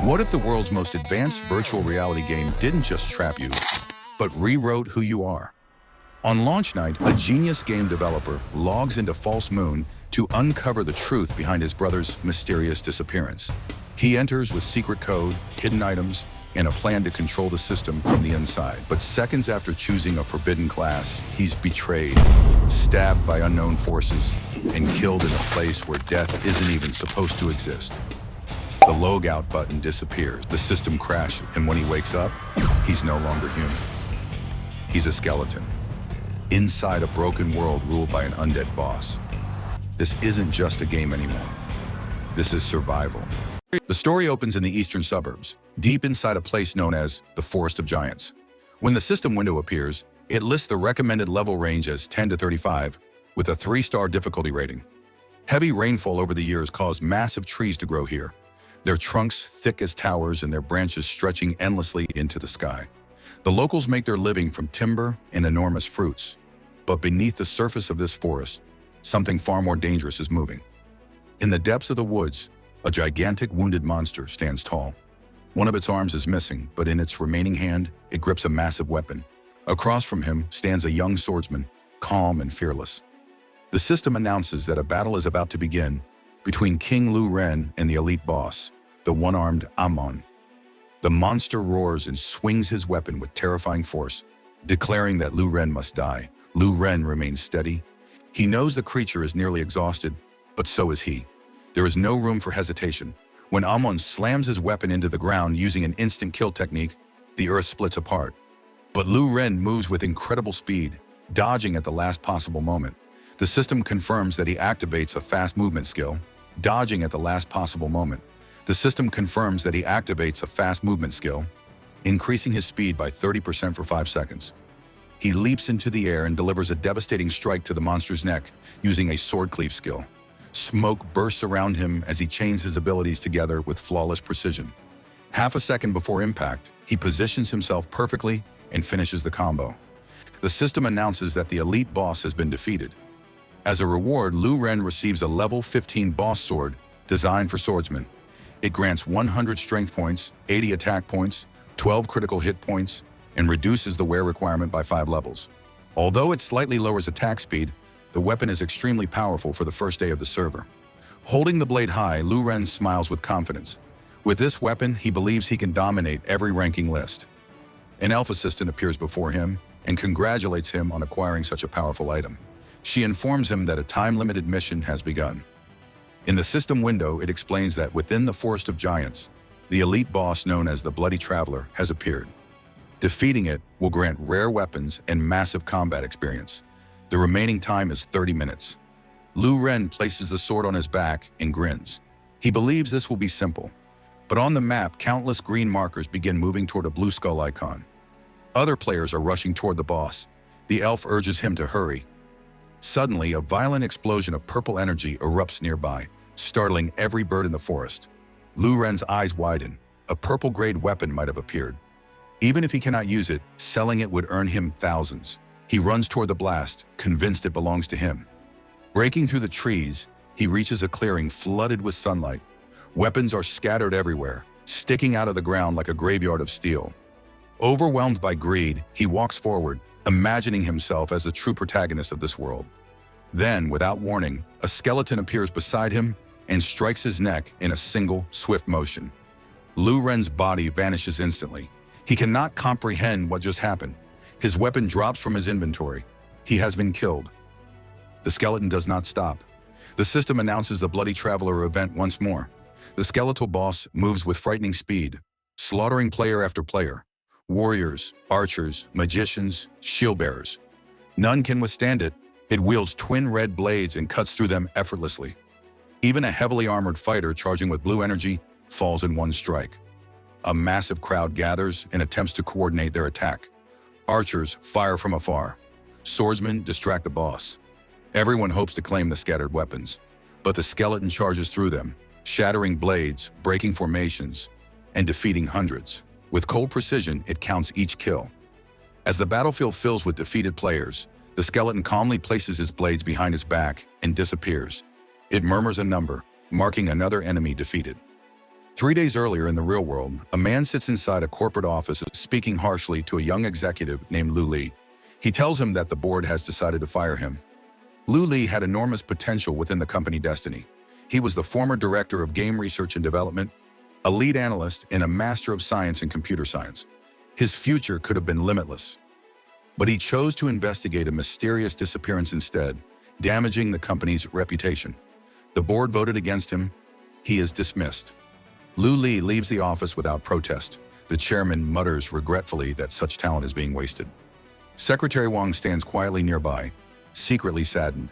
What if the world's most advanced virtual reality game didn't just trap you, but rewrote who you are? On launch night, a genius game developer logs into False Moon to uncover the truth behind his brother's mysterious disappearance. He enters with secret code, hidden items, and a plan to control the system from the inside. But seconds after choosing a forbidden class, he's betrayed, stabbed by unknown forces, and killed in a place where death isn't even supposed to exist. The logout button disappears, the system crashes, and when he wakes up, he's no longer human. He's a skeleton, inside a broken world ruled by an undead boss. This isn't just a game anymore. This is survival. The story opens in the eastern suburbs, deep inside a place known as the Forest of Giants. When the system window appears, it lists the recommended level range as 10 to 35, with a 3-star difficulty rating. Heavy rainfall over the years caused massive trees to grow here, their trunks thick as towers and their branches stretching endlessly into the sky. The locals make their living from timber and enormous fruits. But beneath the surface of this forest, something far more dangerous is moving. In the depths of the woods, a gigantic wounded monster stands tall. One of its arms is missing, but in its remaining hand, it grips a massive weapon. Across from him stands a young swordsman, calm and fearless. The system announces that a battle is about to begin between King Lu Ren and the elite boss, the one-armed Amon. The monster roars and swings his weapon with terrifying force, declaring that Lu Ren must die. Lu Ren remains steady. He knows the creature is nearly exhausted, but so is he. There is no room for hesitation. When Amon slams his weapon into the ground using an instant kill technique, the earth splits apart. But Lu Ren moves with incredible speed, dodging at the last possible moment. The system confirms that he activates a fast movement skill, dodging at the last possible moment. The system confirms that he activates a fast movement skill, increasing his speed by 30% for 5 seconds. He leaps into the air and delivers a devastating strike to the monster's neck using a sword cleave skill. Smoke bursts around him as he chains his abilities together with flawless precision. Half a second before impact, he positions himself perfectly and finishes the combo. The system announces that the elite boss has been defeated. As a reward, Lu Ren receives a level 15 boss sword designed for swordsmen. It grants 100 strength points, 80 attack points, 12 critical hit points, and reduces the wear requirement by 5 levels. Although it slightly lowers attack speed, the weapon is extremely powerful for the first day of the server. Holding the blade high, Lu Ren smiles with confidence. With this weapon, he believes he can dominate every ranking list. An elf assistant appears before him and congratulates him on acquiring such a powerful item. She informs him that a time-limited mission has begun. In the system window, it explains that within the Forest of Giants, the elite boss known as the Bloody Traveler has appeared. Defeating it will grant rare weapons and massive combat experience. The remaining time is 30 minutes. Lu Ren places the sword on his back and grins. He believes this will be simple. But on the map, countless green markers begin moving toward a blue skull icon. Other players are rushing toward the boss. The elf urges him to hurry. Suddenly, a violent explosion of purple energy erupts nearby, startling every bird in the forest. Lu Ren's eyes widen. A purple-grade weapon might have appeared. Even if he cannot use it, selling it would earn him thousands. He runs toward the blast, convinced it belongs to him. Breaking through the trees, he reaches a clearing flooded with sunlight. Weapons are scattered everywhere, sticking out of the ground like a graveyard of steel. Overwhelmed by greed, he walks forward, imagining himself as the true protagonist of this world. Then, without warning, a skeleton appears beside him and strikes his neck in a single, swift motion. Lu Ren's body vanishes instantly. He cannot comprehend what just happened. His weapon drops from his inventory. He has been killed. The skeleton does not stop. The system announces the Bloody Traveler event once more. The skeletal boss moves with frightening speed, slaughtering player after player. Warriors, archers, magicians, shield bearers. None can withstand it. It wields twin red blades and cuts through them effortlessly. Even a heavily armored fighter charging with blue energy falls in one strike. A massive crowd gathers and attempts to coordinate their attack. Archers fire from afar. Swordsmen distract the boss. Everyone hopes to claim the scattered weapons, but the skeleton charges through them, shattering blades, breaking formations, and defeating hundreds. With cold precision, it counts each kill. As the battlefield fills with defeated players, the skeleton calmly places its blades behind its back and disappears. It murmurs a number, marking another enemy defeated. 3 days earlier in the real world, a man sits inside a corporate office speaking harshly to a young executive named Lu Li. He tells him that the board has decided to fire him. Lu Li had enormous potential within the company Destiny. He was the former director of game research and development, a lead analyst, and a master of science and computer science. His future could have been limitless. But he chose to investigate a mysterious disappearance instead, damaging the company's reputation. The board voted against him. He is dismissed. Lu Li leaves the office without protest. The chairman mutters regretfully that such talent is being wasted. Secretary Wang stands quietly nearby, secretly saddened.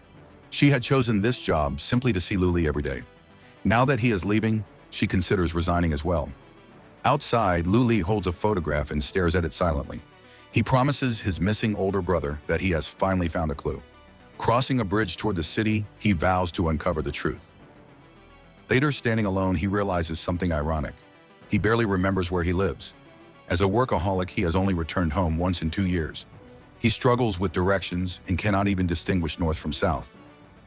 She had chosen this job simply to see Lu Li every day. Now that he is leaving, she considers resigning as well. Outside, Lu Li holds a photograph and stares at it silently. He promises his missing older brother that he has finally found a clue. Crossing a bridge toward the city, he vows to uncover the truth. Later, standing alone, he realizes something ironic. He barely remembers where he lives. As a workaholic, he has only returned home once in 2 years. He struggles with directions and cannot even distinguish north from south.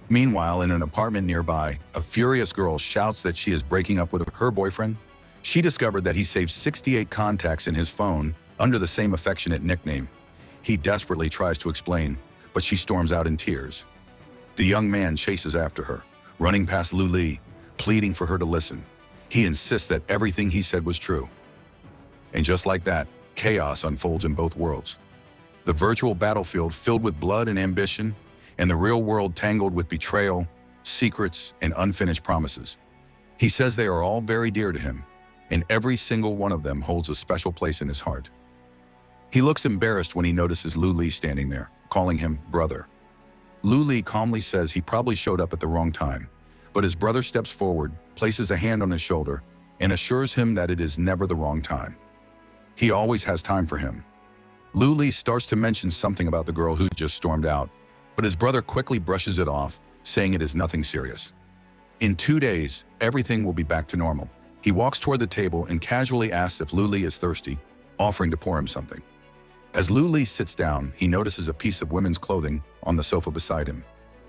Meanwhile, in an apartment nearby, a furious girl shouts that she is breaking up with her boyfriend. She discovered that he saved 68 contacts in his phone under the same affectionate nickname. He desperately tries to explain, but she storms out in tears. The young man chases after her, running past Lu Li, pleading for her to listen. He insists that everything he said was true. And just like that, chaos unfolds in both worlds. The virtual battlefield filled with blood and ambition, and the real world tangled with betrayal, secrets, and unfinished promises. He says they are all very dear to him, and every single one of them holds a special place in his heart. He looks embarrassed when he notices Lu Li standing there, calling him brother. Lu Li calmly says he probably showed up at the wrong time, but his brother steps forward, places a hand on his shoulder, and assures him that it is never the wrong time. He always has time for him. Lu Li starts to mention something about the girl who just stormed out, but his brother quickly brushes it off, saying it is nothing serious. In 2 days, everything will be back to normal. He walks toward the table and casually asks if Lu Li is thirsty, offering to pour him something. As Lu Li sits down, he notices a piece of women's clothing on the sofa beside him.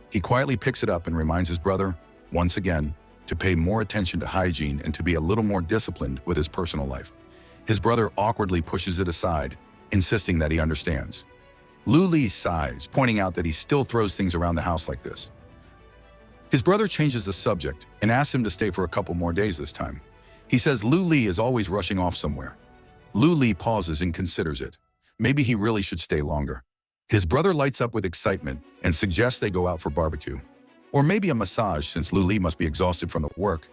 He quietly picks it up and reminds his brother, once again, to pay more attention to hygiene and to be a little more disciplined with his personal life. His brother awkwardly pushes it aside, insisting that he understands. Lu Li sighs, pointing out that he still throws things around the house like this. His brother changes the subject and asks him to stay for a couple more days this time. He says Lu Li is always rushing off somewhere. Lu Li pauses and considers it. Maybe he really should stay longer. His brother lights up with excitement and suggests they go out for barbecue. Or maybe a massage, since Lu Li must be exhausted from the work.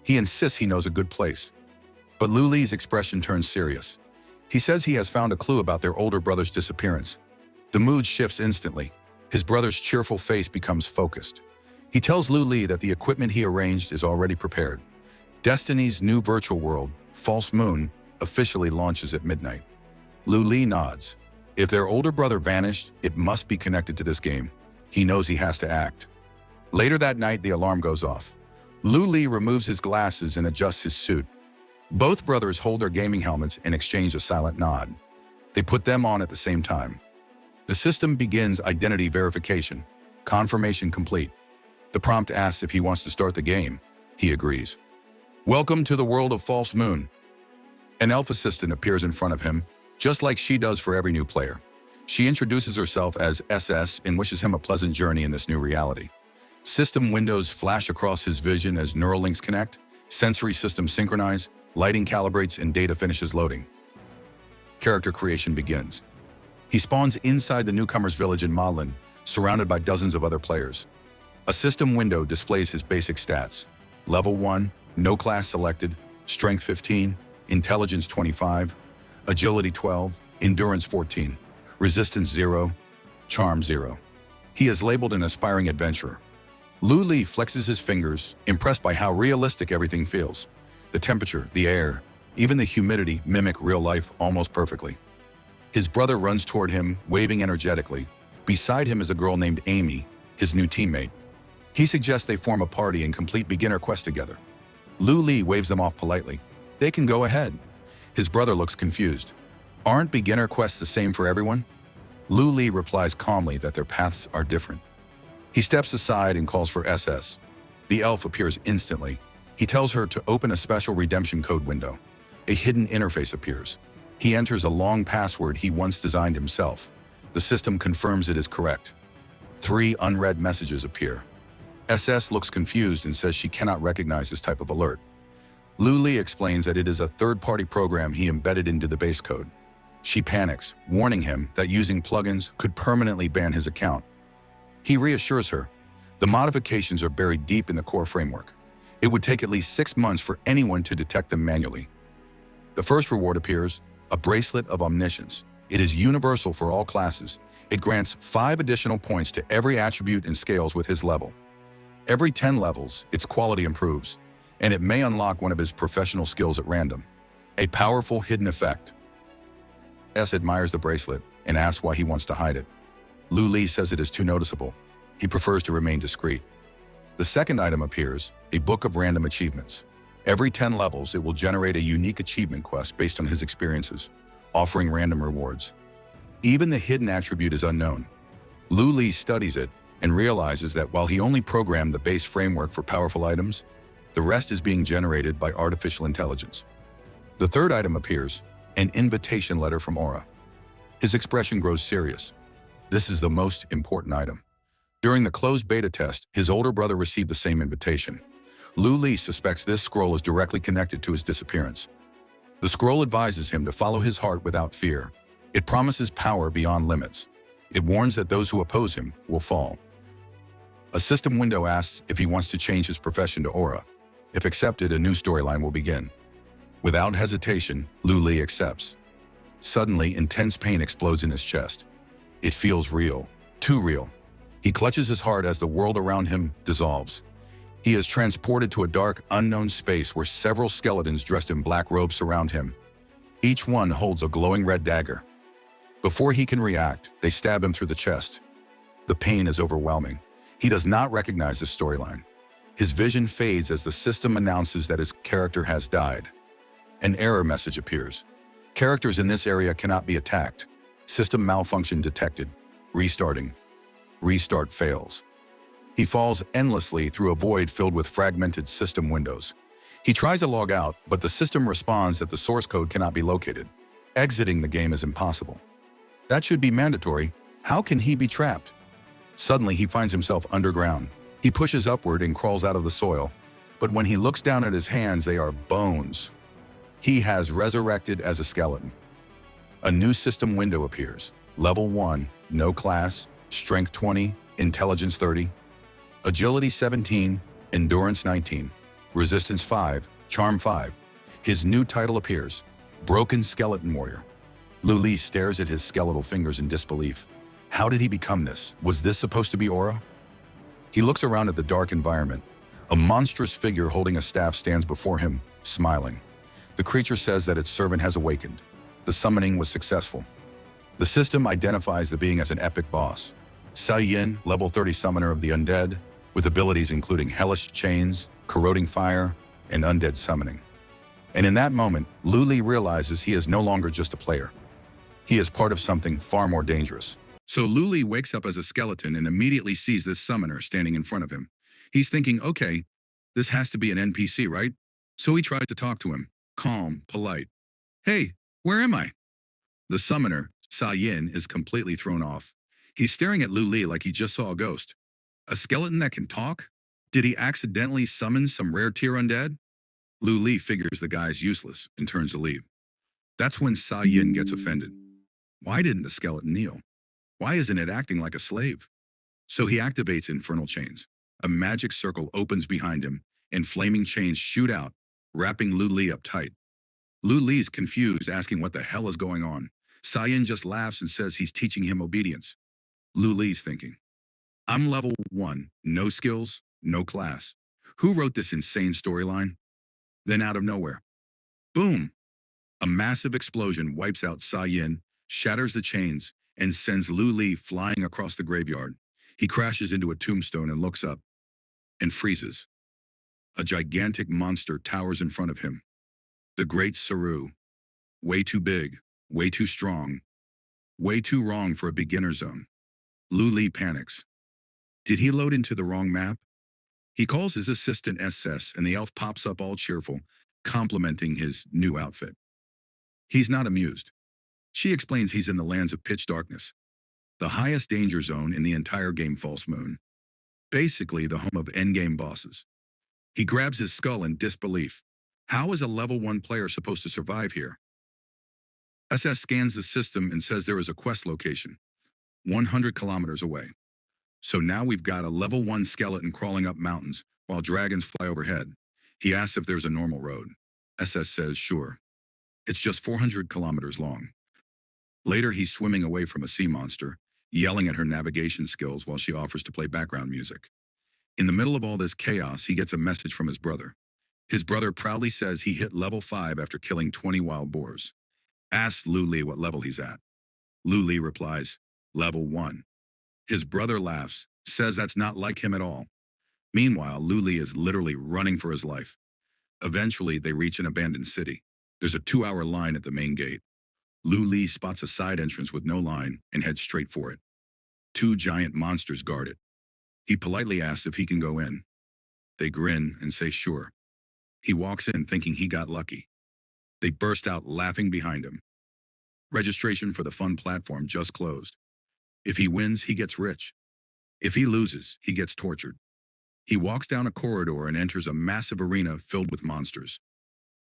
He insists he knows a good place. But Lu Li's expression turns serious. He says he has found a clue about their older brother's disappearance. The mood shifts instantly. His brother's cheerful face becomes focused. He tells Lu Li that the equipment he arranged is already prepared. Destiny's new virtual world, False Moon, officially launches at midnight. Lu Li nods. If their older brother vanished, it must be connected to this game. He knows he has to act. Later that night, the alarm goes off. Lu Li removes his glasses and adjusts his suit. Both brothers hold their gaming helmets and exchange a silent nod. They put them on at the same time. The system begins identity verification. Confirmation complete. The prompt asks if he wants to start the game. He agrees. Welcome to the world of False Moon. An elf assistant appears in front of him, just like she does for every new player. She introduces herself as SS and wishes him a pleasant journey in this new reality. System windows flash across his vision as neural links connect, sensory systems synchronize, lighting calibrates, and data finishes loading. Character creation begins. He spawns inside the newcomer's village in Malin, surrounded by dozens of other players. A system window displays his basic stats. Level 1, no class selected, Strength 15, Intelligence 25, Agility 12, Endurance 14, Resistance 0, Charm 0. He is labeled an aspiring adventurer. Lu Li flexes his fingers, impressed by how realistic everything feels. The temperature, the air, even the humidity mimic real life almost perfectly. His brother runs toward him, waving energetically. Beside him is a girl named Amy, his new teammate. He suggests they form a party and complete beginner quests together. Lu Li waves them off politely. They can go ahead. His brother looks confused. Aren't beginner quests the same for everyone? Lu Li replies calmly that their paths are different. He steps aside and calls for SS. The elf appears instantly. He tells her to open a special redemption code window. A hidden interface appears. He enters a long password he once designed himself. The system confirms it is correct. 3 unread messages appear. SS looks confused and says she cannot recognize this type of alert. Lu Li explains that it is a third-party program he embedded into the base code. She panics, warning him that using plugins could permanently ban his account. He reassures her. The modifications are buried deep in the core framework. It would take at least 6 months for anyone to detect them manually. The first reward appears, a bracelet of omniscience. It is universal for all classes. It grants 5 additional points to every attribute and scales with his level. Every 10 levels, its quality improves, and it may unlock one of his professional skills at random. A powerful hidden effect. S admires the bracelet and asks why he wants to hide it. Lu Li says it is too noticeable. He prefers to remain discreet. The second item appears, a book of random achievements. Every 10 levels, it will generate a unique achievement quest based on his experiences, offering random rewards. Even the hidden attribute is unknown. Lu Li studies it and realizes that while he only programmed the base framework for powerful items, the rest is being generated by artificial intelligence. The third item appears, an invitation letter from Aura. His expression grows serious. This is the most important item. During the closed beta test, his older brother received the same invitation. Lu Li suspects this scroll is directly connected to his disappearance. The scroll advises him to follow his heart without fear. It promises power beyond limits. It warns that those who oppose him will fall. A system window asks if he wants to change his profession to Aura. If accepted, a new storyline will begin. Without hesitation, Lu Li accepts. Suddenly, intense pain explodes in his chest. It feels real, too real. He clutches his heart as the world around him dissolves. He is transported to a dark, unknown space where several skeletons dressed in black robes surround him. Each one holds a glowing red dagger. Before he can react, they stab him through the chest. The pain is overwhelming. He does not recognize this storyline. His vision fades as the system announces that his character has died. An error message appears. Characters in this area cannot be attacked. System malfunction detected. Restarting. Restart fails. He falls endlessly through a void filled with fragmented system windows. He tries to log out, but the system responds that the source code cannot be located. Exiting the game is impossible. That should be mandatory. How can he be trapped? Suddenly, he finds himself underground. He pushes upward and crawls out of the soil, but when he looks down at his hands, they are bones. He has resurrected as a skeleton. A new system window appears. Level 1, no class, Strength 20, Intelligence 30, Agility 17, Endurance 19, Resistance 5, Charm 5. His new title appears, Broken Skeleton Warrior. Lu Li stares at his skeletal fingers in disbelief. How did he become this? Was this supposed to be Aura? He looks around at the dark environment. A monstrous figure holding a staff stands before him, smiling. The creature says that its servant has awakened. The summoning was successful. The system identifies the being as an epic boss. Sa Yin, level 30 summoner of the Undead, with abilities including Hellish Chains, Corroding Fire, and Undead Summoning. And in that moment, Lu Li realizes he is no longer just a player. He is part of something far more dangerous. So Lu Li wakes up as a skeleton and immediately sees this summoner standing in front of him. He's thinking, okay, this has to be an NPC, right? So he tries to talk to him, calm, polite. Hey, where am I? The summoner, Sa Yin, is completely thrown off. He's staring at Lu Li like he just saw a ghost. A skeleton that can talk? Did he accidentally summon some rare tier undead? Lu Li figures the guy is useless and turns to leave. That's when Sa Yin gets offended. Why didn't the skeleton kneel? Why isn't it acting like a slave? So he activates infernal chains. A magic circle opens behind him, and flaming chains shoot out, wrapping Lu Li up tight. Lu Li's confused, asking what the hell is going on. Sa Yin just laughs and says he's teaching him obedience. Lu Li's thinking, I'm level 1, no skills, no class. Who wrote this insane storyline? Then out of nowhere, boom! A massive explosion wipes out Sa Yin, shatters the chains, and sends Lu Li flying across the graveyard. He crashes into a tombstone and looks up, and freezes. A gigantic monster towers in front of him. The Great Saru. Way too big, way too strong, way too wrong for a beginner zone. Lu Li panics. Did he load into the wrong map? He calls his assistant SS, and the elf pops up all cheerful, complimenting his new outfit. He's not amused. She explains he's in the lands of pitch darkness, the highest danger zone in the entire game False Moon, basically the home of endgame bosses. He grabs his skull in disbelief. How is a level 1 player supposed to survive here? SS scans the system and says there is a quest location, 100 kilometers away. So now we've got a level 1 skeleton crawling up mountains while dragons fly overhead. He asks if there's a normal road. SS says sure. It's just 400 kilometers long. Later, he's swimming away from a sea monster, yelling at her navigation skills while she offers to play background music. In the middle of all this chaos, he gets a message from his brother. His brother proudly says he hit level 5 after killing 20 wild boars. Asks Lu Li what level he's at. Lu Li replies, level 1. His brother laughs, says that's not like him at all. Meanwhile, Lu Li is literally running for his life. Eventually, they reach an abandoned city. There's a 2-hour line at the main gate. Lu Li spots a side entrance with no line and heads straight for it. 2 giant monsters guard it. He politely asks if he can go in. They grin and say sure. He walks in thinking he got lucky. They burst out laughing behind him. Registration for the fun platform just closed. If he wins, he gets rich. If he loses, he gets tortured. He walks down a corridor and enters a massive arena filled with monsters.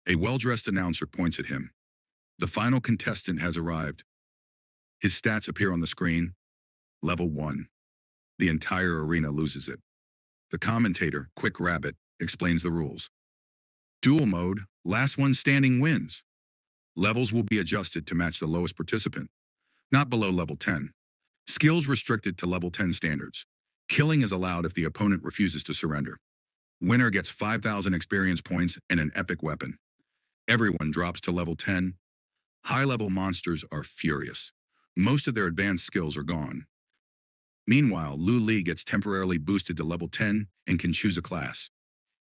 A well-dressed announcer points at him. The final contestant has arrived. His stats appear on the screen. Level 1. The entire arena loses it. The commentator, Quick Rabbit, explains the rules. Duel mode, last one standing wins. Levels will be adjusted to match the lowest participant, not below level 10. Skills restricted to level 10 standards. Killing is allowed if the opponent refuses to surrender. Winner gets 5,000 experience points and an epic weapon. Everyone drops to level 10. High-level monsters are furious. Most of their advanced skills are gone. Meanwhile, Lu Li gets temporarily boosted to level 10 and can choose a class.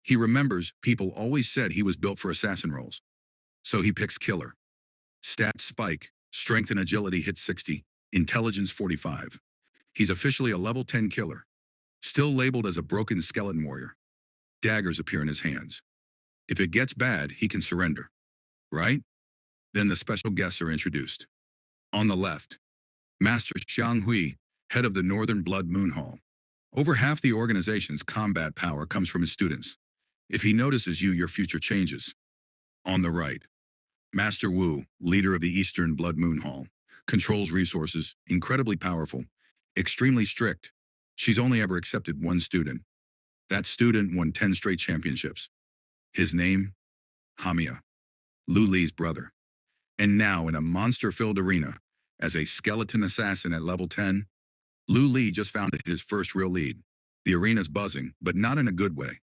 He remembers people always said he was built for assassin roles. So he picks Killer. Stats spike, strength and agility hit 60, intelligence 45. He's officially a level 10 killer. Still labeled as a broken skeleton warrior. Daggers appear in his hands. If it gets bad, he can surrender. Right? Then the special guests are introduced. On the left, Master Xiang Hui, head of the Northern Blood Moon Hall. Over half the organization's combat power comes from his students. If he notices you, your future changes. On the right, Master Wu, leader of the Eastern Blood Moon Hall, controls resources, incredibly powerful, extremely strict. She's only ever accepted one student. That student won 10 straight championships. His name? Hamiya, Lu Li's brother. And now in a monster-filled arena, as a skeleton assassin at level 10, Lu Li just found his first real lead. The arena's buzzing, but not in a good way.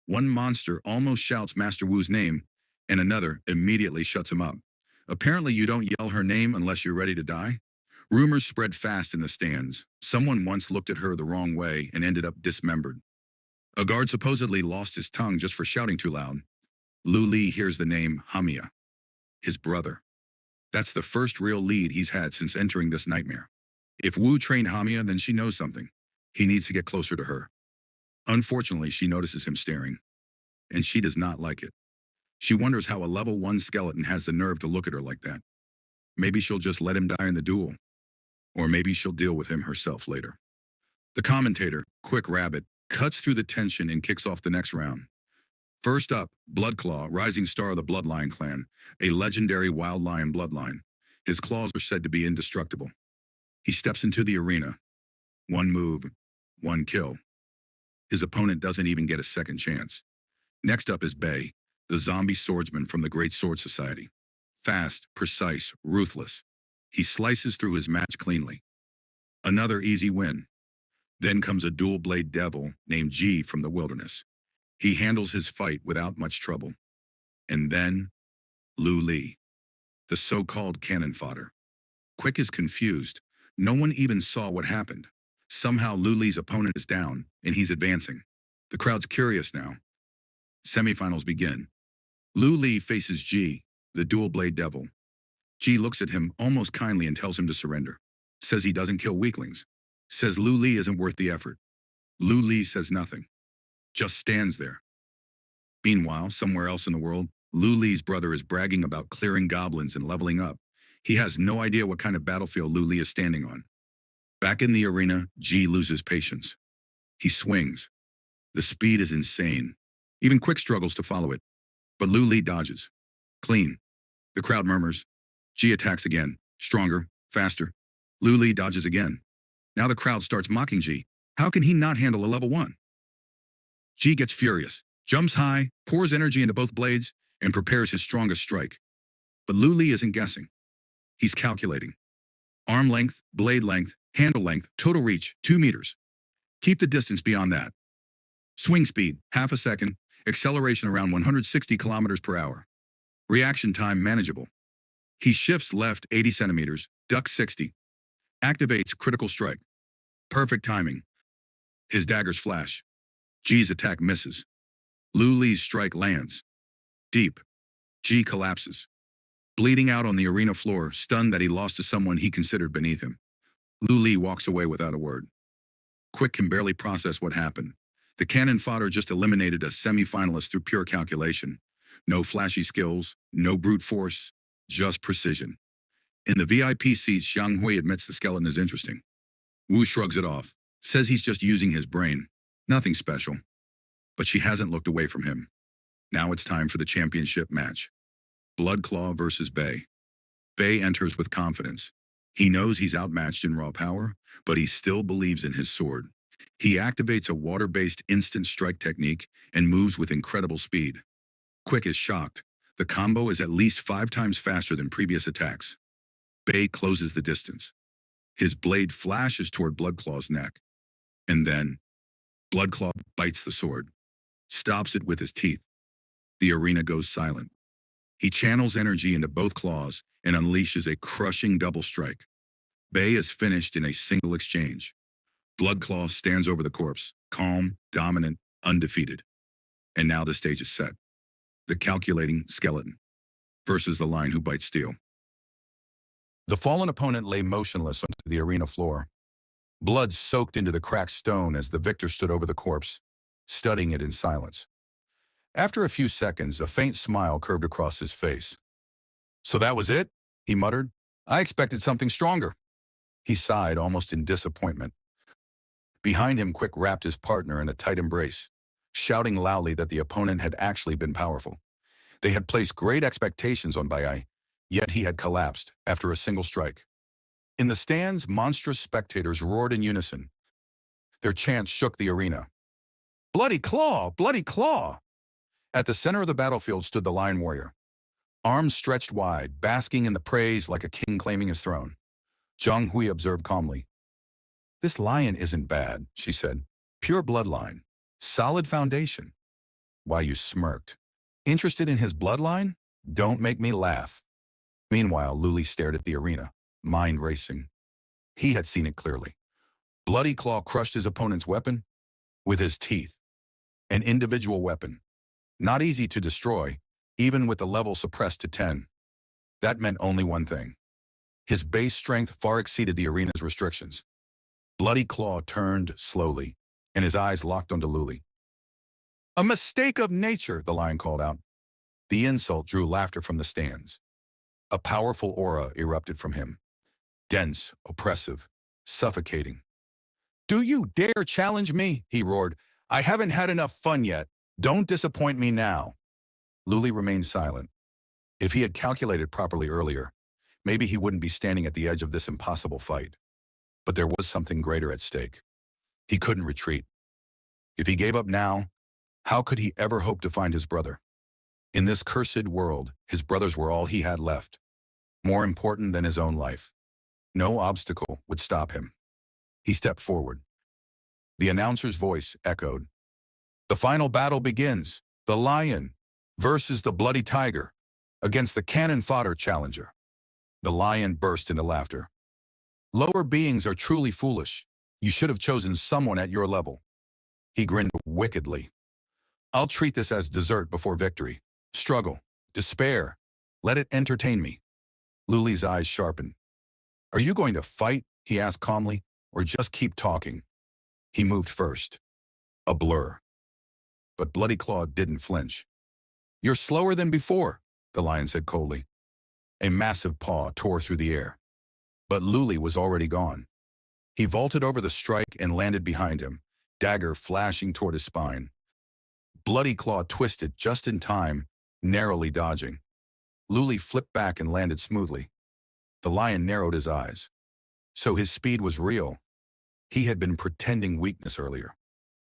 One monster almost shouts Master Wu's name, and another immediately shuts him up. Apparently you don't yell her name unless you're ready to die. Rumors spread fast in the stands. Someone once looked at her the wrong way and ended up dismembered. A guard supposedly lost his tongue just for shouting too loud. Lu Li hears the name Hamiya, his brother. That's the first real lead he's had since entering this nightmare. If Wu trained Hamiya, then she knows something. He needs to get closer to her. Unfortunately, she notices him staring, and she does not like it. She wonders how a level 1 skeleton has the nerve to look at her like that. Maybe she'll just let him die in the duel. Or maybe she'll deal with him herself later. The commentator, Quick Rabbit, cuts through the tension and kicks off the next round. First up, Bloodclaw, rising star of the Bloodline clan, a legendary wild lion bloodline. His claws are said to be indestructible. He steps into the arena. One move, one kill. His opponent doesn't even get a second chance. Next up is Bei, the zombie swordsman from the Great Sword Society. Fast, precise, ruthless. He slices through his match cleanly. Another easy win. Then comes a dual-blade devil named Ji from the wilderness. He handles his fight without much trouble. And then, Lu Li, the so-called cannon fodder. Quick is confused. No one even saw what happened. Somehow Lu Li's opponent is down, and he's advancing. The crowd's curious now. Semifinals begin. Lu Li faces Ji, the dual-blade devil. Ji looks at him almost kindly and tells him to surrender. Says he doesn't kill weaklings. Says Lu Li isn't worth the effort. Lu Li says nothing. just stands there. Meanwhile, somewhere else in the world, Lu Li's brother is bragging about clearing goblins and leveling up. He has no idea what kind of battlefield Lu Li is standing on. Back in the arena, Ji loses patience. He swings. The speed is insane. Even Quick struggles to follow it. But Lu Li dodges. Clean. The crowd murmurs. Ji attacks again. Stronger. Faster. Lu Li dodges again. Now the crowd starts mocking Ji. How can he not handle a level 1? Ji gets furious, jumps high, pours energy into both blades, and prepares his strongest strike. But Lu Li isn't guessing. He's calculating. Arm length, blade length, handle length, total reach, 2 meters. Keep the distance beyond that. Swing speed, half a second, acceleration around 160 kilometers per hour. Reaction time manageable. He shifts left 80 centimeters, ducks 60. Activates critical strike. Perfect timing. His daggers flash. Ji's attack misses. Lu Li's strike lands. Deep. Ji collapses. Bleeding out on the arena floor, stunned that he lost to someone he considered beneath him. Lu Li walks away without a word. Quick can barely process what happened. The cannon fodder just eliminated a semi-finalist through pure calculation. No flashy skills, no brute force, just precision. In the VIP seats, Xiang Hui admits the skeleton is interesting. Wu shrugs it off, says he's just using his brain. Nothing special. But she hasn't looked away from him. Now it's time for the championship match. Bloodclaw versus Bei. Bei enters with confidence. He knows he's outmatched in raw power, but he still believes in his sword. He activates a water-based instant strike technique and moves with incredible speed. Quick is shocked. The combo is at least 5 times faster than previous attacks. Bei closes the distance. His blade flashes toward Bloodclaw's neck. And then, Bloodclaw bites the sword, stops it with his teeth. The arena goes silent. He channels energy into both claws and unleashes a crushing double strike. Bei is finished in a single exchange. Bloodclaw stands over the corpse, calm, dominant, undefeated. And now the stage is set. The calculating skeleton versus the lion who bites steel. The fallen opponent lay motionless onto the arena floor. Blood soaked into the cracked stone as the victor stood over the corpse, studying it in silence. After a few seconds, a faint smile curved across his face. "So that was it?" he muttered. "I expected something stronger." He sighed, almost in disappointment. Behind him, Quick wrapped his partner in a tight embrace, shouting loudly that the opponent had actually been powerful. They had placed great expectations on Bai, yet he had collapsed after a single strike. In the stands, monstrous spectators roared in unison. Their chants shook the arena. "Bloody claw! Bloody claw!" At the center of the battlefield stood the lion warrior, arms stretched wide, basking in the praise like a king claiming his throne. Zhang Hui observed calmly. "This lion isn't bad," she said. "Pure bloodline. Solid foundation." Why, you smirked. "Interested in his bloodline? Don't make me laugh." Meanwhile, Lu Li stared at the arena, mind racing. He had seen it clearly. Bloody Claw crushed his opponent's weapon with his teeth. An individual weapon. Not easy to destroy, even with the level suppressed to 10. That meant only one thing. His base strength far exceeded the arena's restrictions. Bloody Claw turned slowly, and his eyes locked onto Lu Li. "A mistake of nature," the lion called out. The insult drew laughter from the stands. A powerful aura erupted from him. Dense, oppressive, suffocating. "Do you dare challenge me?" he roared. "I haven't had enough fun yet. Don't disappoint me now." Lu Li remained silent. If he had calculated properly earlier, maybe he wouldn't be standing at the edge of this impossible fight. But there was something greater at stake. He couldn't retreat. If he gave up now, how could he ever hope to find his brother? In this cursed world, his brothers were all he had left, more important than his own life. No obstacle would stop him. He stepped forward. The announcer's voice echoed. "The final battle begins. The lion versus the bloody tiger against the cannon fodder challenger." The lion burst into laughter. "Lower beings are truly foolish. You should have chosen someone at your level." He grinned wickedly. "I'll treat this as dessert before victory. Struggle, despair, let it entertain me." Lu Li's eyes sharpened. "Are you going to fight?" he asked calmly, "or just keep talking?" He moved first. A blur. But Bloody Claw didn't flinch. "You're slower than before," the lion said coldly. A massive paw tore through the air. But Luli was already gone. He vaulted over the strike and landed behind him, dagger flashing toward his spine. Bloody Claw twisted just in time, narrowly dodging. Luli flipped back and landed smoothly. The lion narrowed his eyes. So his speed was real. He had been pretending weakness earlier.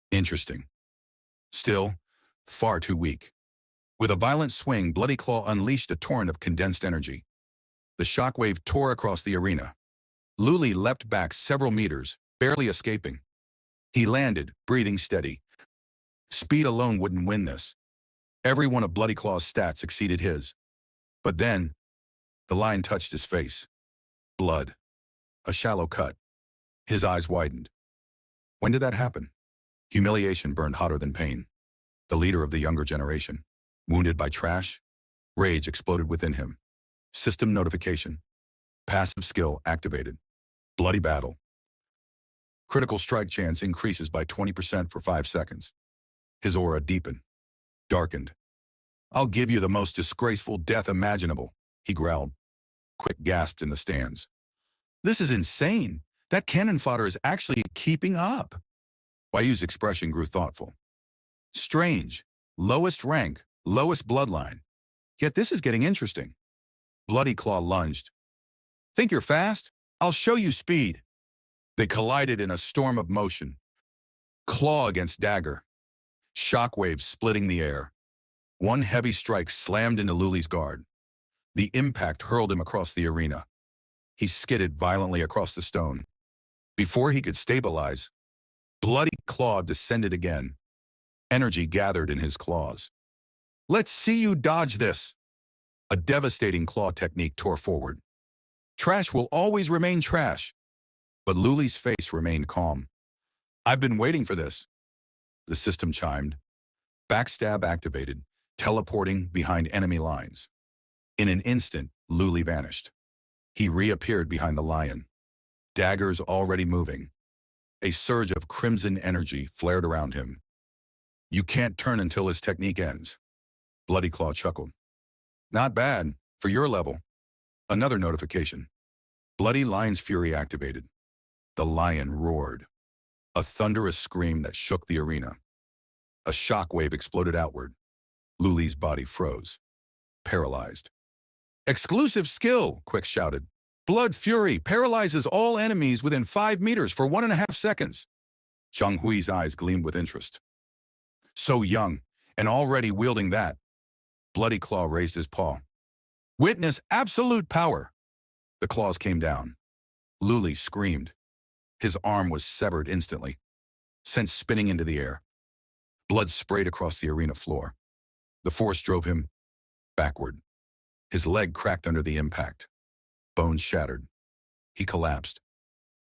Interesting. Still, far too weak. With a violent swing, Bloody Claw unleashed a torrent of condensed energy. The shockwave tore across the arena. Luli leapt back several meters, barely escaping. He landed, breathing steady. Speed alone wouldn't win this. Every one of Bloody Claw's stats exceeded his. But then, the lion touched his face. Blood. A shallow cut. His eyes widened. When did that happen? Humiliation burned hotter than pain. The leader of the younger generation. Wounded by trash? Rage exploded within him. System notification. Passive skill activated. Bloody battle. Critical strike chance increases by 20% for 5 seconds. His aura deepened. Darkened. "I'll give you the most disgraceful death imaginable," he growled. Quick gasped in the stands. "This is insane. That cannon fodder is actually keeping up." Waiyu's expression grew thoughtful. "Strange. Lowest rank, lowest bloodline. Yet this is getting interesting." Bloody Claw lunged. "Think you're fast? I'll show you speed." They collided in a storm of motion. Claw against dagger. Shockwaves splitting the air. One heavy strike slammed into Luli's guard. The impact hurled him across the arena. He skidded violently across the stone. Before he could stabilize, Bloody Claw descended again. Energy gathered in his claws. "Let's see you dodge this." A devastating claw technique tore forward. Trash will always remain trash. But Luli's face remained calm. "I've been waiting for this." The system chimed. Backstab activated, teleporting behind enemy lines. In an instant, Luli vanished. He reappeared behind the lion. Daggers already moving. A surge of crimson energy flared around him. "You can't turn until his technique ends." Bloody Claw chuckled. "Not bad, for your level." Another notification. Bloody Lion's Fury activated. The lion roared. A thunderous scream that shook the arena. A shockwave exploded outward. Luli's body froze. Paralyzed. "Exclusive skill," Quick shouted. "Blood Fury paralyzes all enemies within 5 meters for 1.5 seconds." Zhang Hui's eyes gleamed with interest. "So young, and already wielding that." Bloody Claw raised his paw. "Witness absolute power." The claws came down. Luli screamed. His arm was severed instantly, sent spinning into the air. Blood sprayed across the arena floor. The force drove him backward. His leg cracked under the impact. Bones shattered. He collapsed.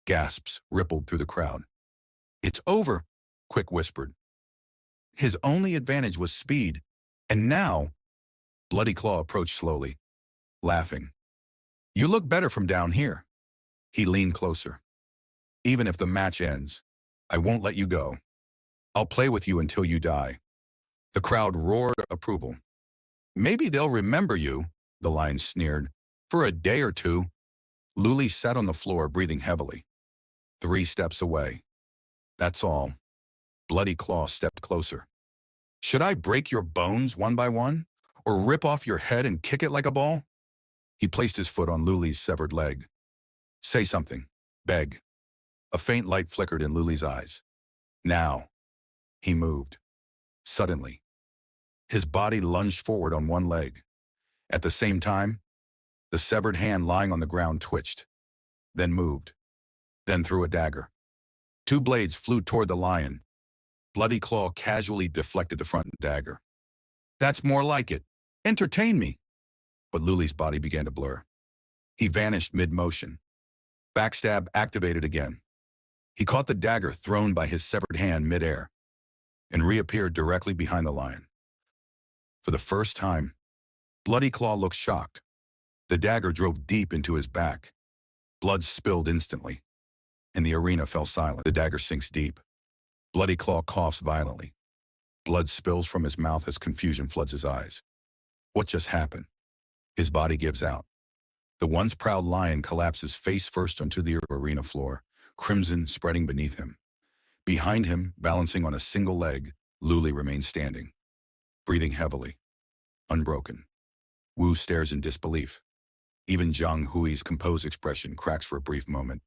Gasps rippled through the crowd. "It's over," Quick whispered. His only advantage was speed, and now, Bloody Claw approached slowly, laughing. "You look better from down here." He leaned closer. "Even if the match ends, I won't let you go. I'll play with you until you die." The crowd roared approval. "Maybe they'll remember you," the lion sneered, "for a day or two." Luli sat on the floor, breathing heavily. 3 steps away. "That's all." Bloody Claw stepped closer. "Should I break your bones one by one, or rip off your head and kick it like a ball?" He placed his foot on Luli's severed leg. "Say something. Beg." A faint light flickered in Luli's eyes. "Now." He moved. Suddenly, his body lunged forward on one leg. At the same time, the severed hand lying on the ground twitched, then moved, then threw a dagger. 2 blades flew toward the lion. Bloody Claw casually deflected the front dagger. "That's more like it. Entertain me." But Luli's body began to blur. He vanished mid-motion. Backstab activated again. He caught the dagger thrown by his severed hand mid-air and reappeared directly behind the lion. For the first time, Bloody Claw looked shocked. The dagger drove deep into his back. Blood spilled instantly, and the arena fell silent. The dagger sinks deep. Bloody Claw coughs violently. Blood spills from his mouth as confusion floods his eyes. What just happened? His body gives out. The once proud lion collapses face first onto the arena floor, crimson spreading beneath him. Behind him, balancing on a single leg, Luli remains standing, breathing heavily, unbroken. Wu stares in disbelief. Even Zhang Hui's composed expression cracks for a brief moment.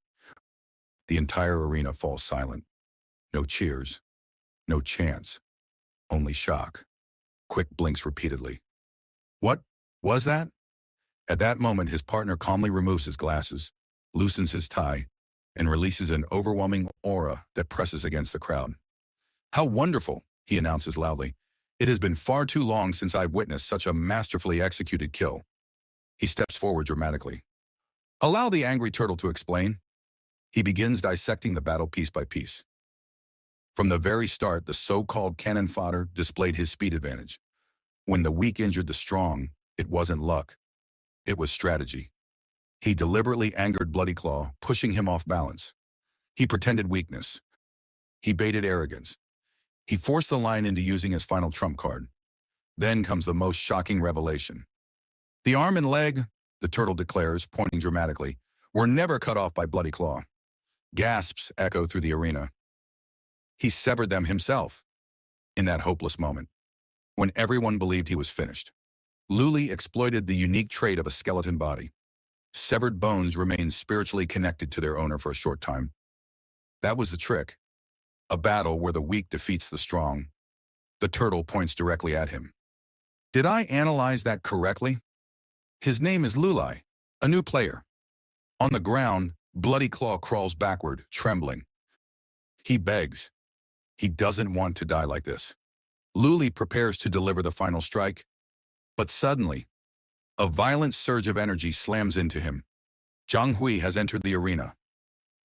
The entire arena falls silent. No cheers, no chants, only shock. Quick blinks repeatedly. What was that? At that moment, his partner calmly removes his glasses, loosens his tie, and releases an overwhelming aura that presses against the crowd. How wonderful, he announces loudly. It has been far too long since I've witnessed such a masterfully executed kill. He steps forward dramatically. Allow the angry turtle to explain. He begins dissecting the battle piece by piece. From the very start, the so-called cannon fodder displayed his speed advantage. When the weak injured the strong, it wasn't luck. It was strategy. He deliberately angered Bloody Claw, pushing him off balance. He pretended weakness. He baited arrogance. He forced the lion into using his final trump card. Then comes the most shocking revelation. The arm and leg, the turtle declares, pointing dramatically, were never cut off by Bloody Claw. Gasps echo through the arena. He severed them himself. In that hopeless moment, when everyone believed he was finished, Luli exploited the unique trait of a skeleton body. Severed bones remained spiritually connected to their owner for a short time. That was the trick. A battle where the weak defeats the strong. The turtle points directly at him. Did I analyze that correctly? His name is Luli, a new player. On the ground, Bloody Claw crawls backward, trembling. He begs. He doesn't want to die like this. Luli prepares to deliver the final strike, but suddenly, a violent surge of energy slams into him. Zhang Hui has entered the arena.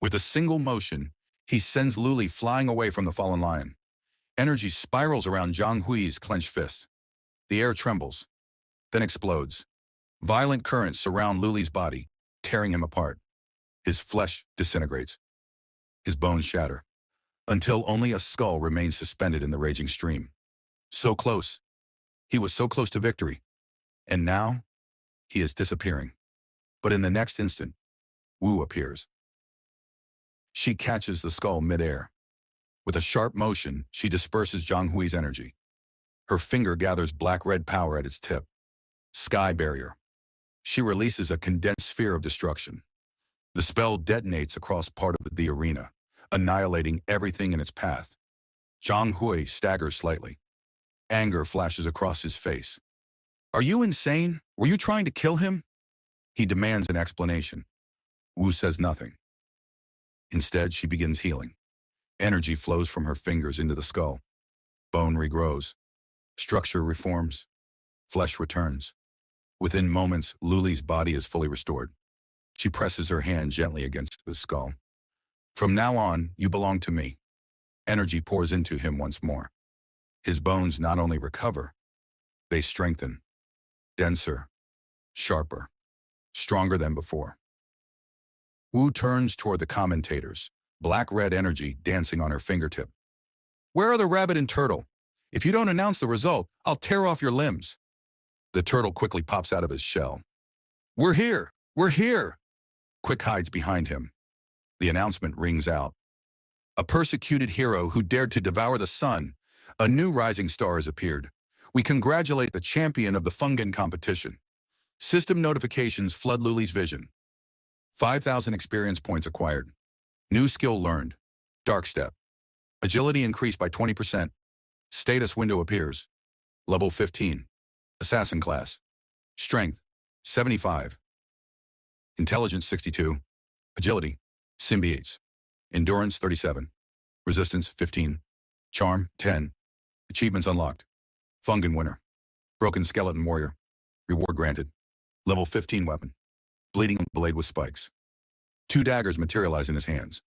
With a single motion, he sends Luli flying away from the fallen lion. Energy spirals around Zhang Hui's clenched fists. The air trembles, then explodes. Violent currents surround Luli's body, tearing him apart. His flesh disintegrates. His bones shatter, until only a skull remains suspended in the raging stream. So close. He was so close to victory. And now, he is disappearing. But in the next instant, Wu appears. She catches the skull midair. With a sharp motion, she disperses Zhang Hui's energy. Her finger gathers black-red power at its tip. Sky barrier. She releases a condensed sphere of destruction. The spell detonates across part of the arena, annihilating everything in its path. Zhang Hui staggers slightly. Anger flashes across his face. Are you insane? Were you trying to kill him? He demands an explanation. Wu says nothing. Instead, she begins healing. Energy flows from her fingers into the skull. Bone regrows. Structure reforms. Flesh returns. Within moments, Luli's body is fully restored. She presses her hand gently against the skull. From now on, you belong to me. Energy pours into him once more. His bones not only recover, they strengthen. Denser, sharper, stronger than before. Wu turns toward the commentators, black-red energy dancing on her fingertip. Where are the rabbit and turtle? If you don't announce the result, I'll tear off your limbs. The turtle quickly pops out of his shell. We're here! We're here! Quick hides behind him. The announcement rings out. A persecuted hero who dared to devour the sun. A new rising star has appeared. We congratulate the champion of the Fungan competition. System notifications flood Luli's vision. 5,000 experience points acquired. New skill learned. Dark step. Agility increased by 20%. Status window appears. Level 15. Assassin class. Strength, 75. Intelligence, 62. Agility, symbiotes. Endurance, 37. Resistance, 15. Charm, 10. Achievements unlocked. Fungan winner. Broken skeleton warrior. Reward granted. Level 15 weapon. Bleeding blade with spikes. 2 daggers materialize in his hands.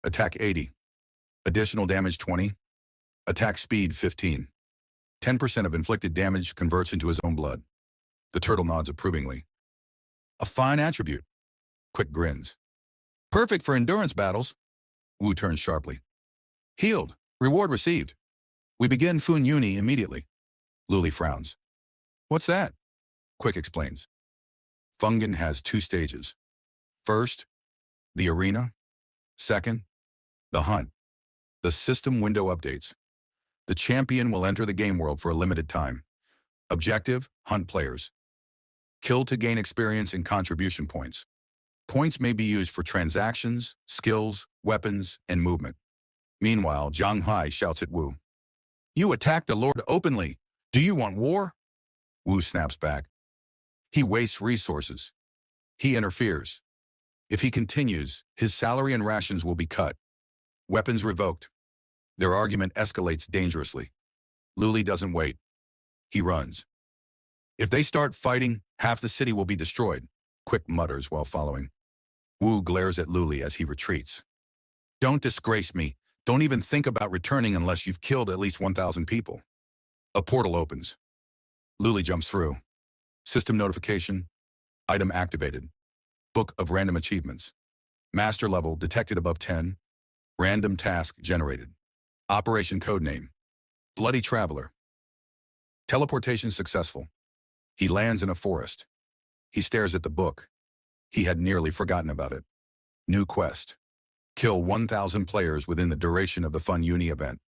Attack 80. Additional damage 20. Attack speed 15. 10% of inflicted damage converts into his own blood. The turtle nods approvingly. A fine attribute. Quick grins. Perfect for endurance battles. Wu turns sharply. Healed. Reward received. We begin Fun Yuni immediately. Luli frowns. What's that? Quick explains. Fungan has 2 stages. First, the arena. Second, the hunt. The system window updates. The champion will enter the game world for a limited time. Objective, hunt players. Kill to gain experience and contribution points. Points may be used for transactions, skills, weapons, and movement. Meanwhile, Zhang Hai shouts at Wu. You attacked a lord openly. Do you want war? Wu snaps back. He wastes resources. He interferes. If he continues, his salary and rations will be cut. Weapons revoked. Their argument escalates dangerously. Luli doesn't wait. He runs. If they start fighting, half the city will be destroyed, Quick mutters while following. Wu glares at Luli as he retreats. Don't disgrace me. Don't even think about returning unless you've killed at least 1,000 people. A portal opens. Luli jumps through. System notification. Item activated. Book of random achievements. Master level detected above 10. Random task generated. Operation codename. Bloody Traveler. Teleportation successful. He lands in a forest. He stares at the book. He had nearly forgotten about it. New quest. Kill 1,000 players within the duration of the Fun Uni event.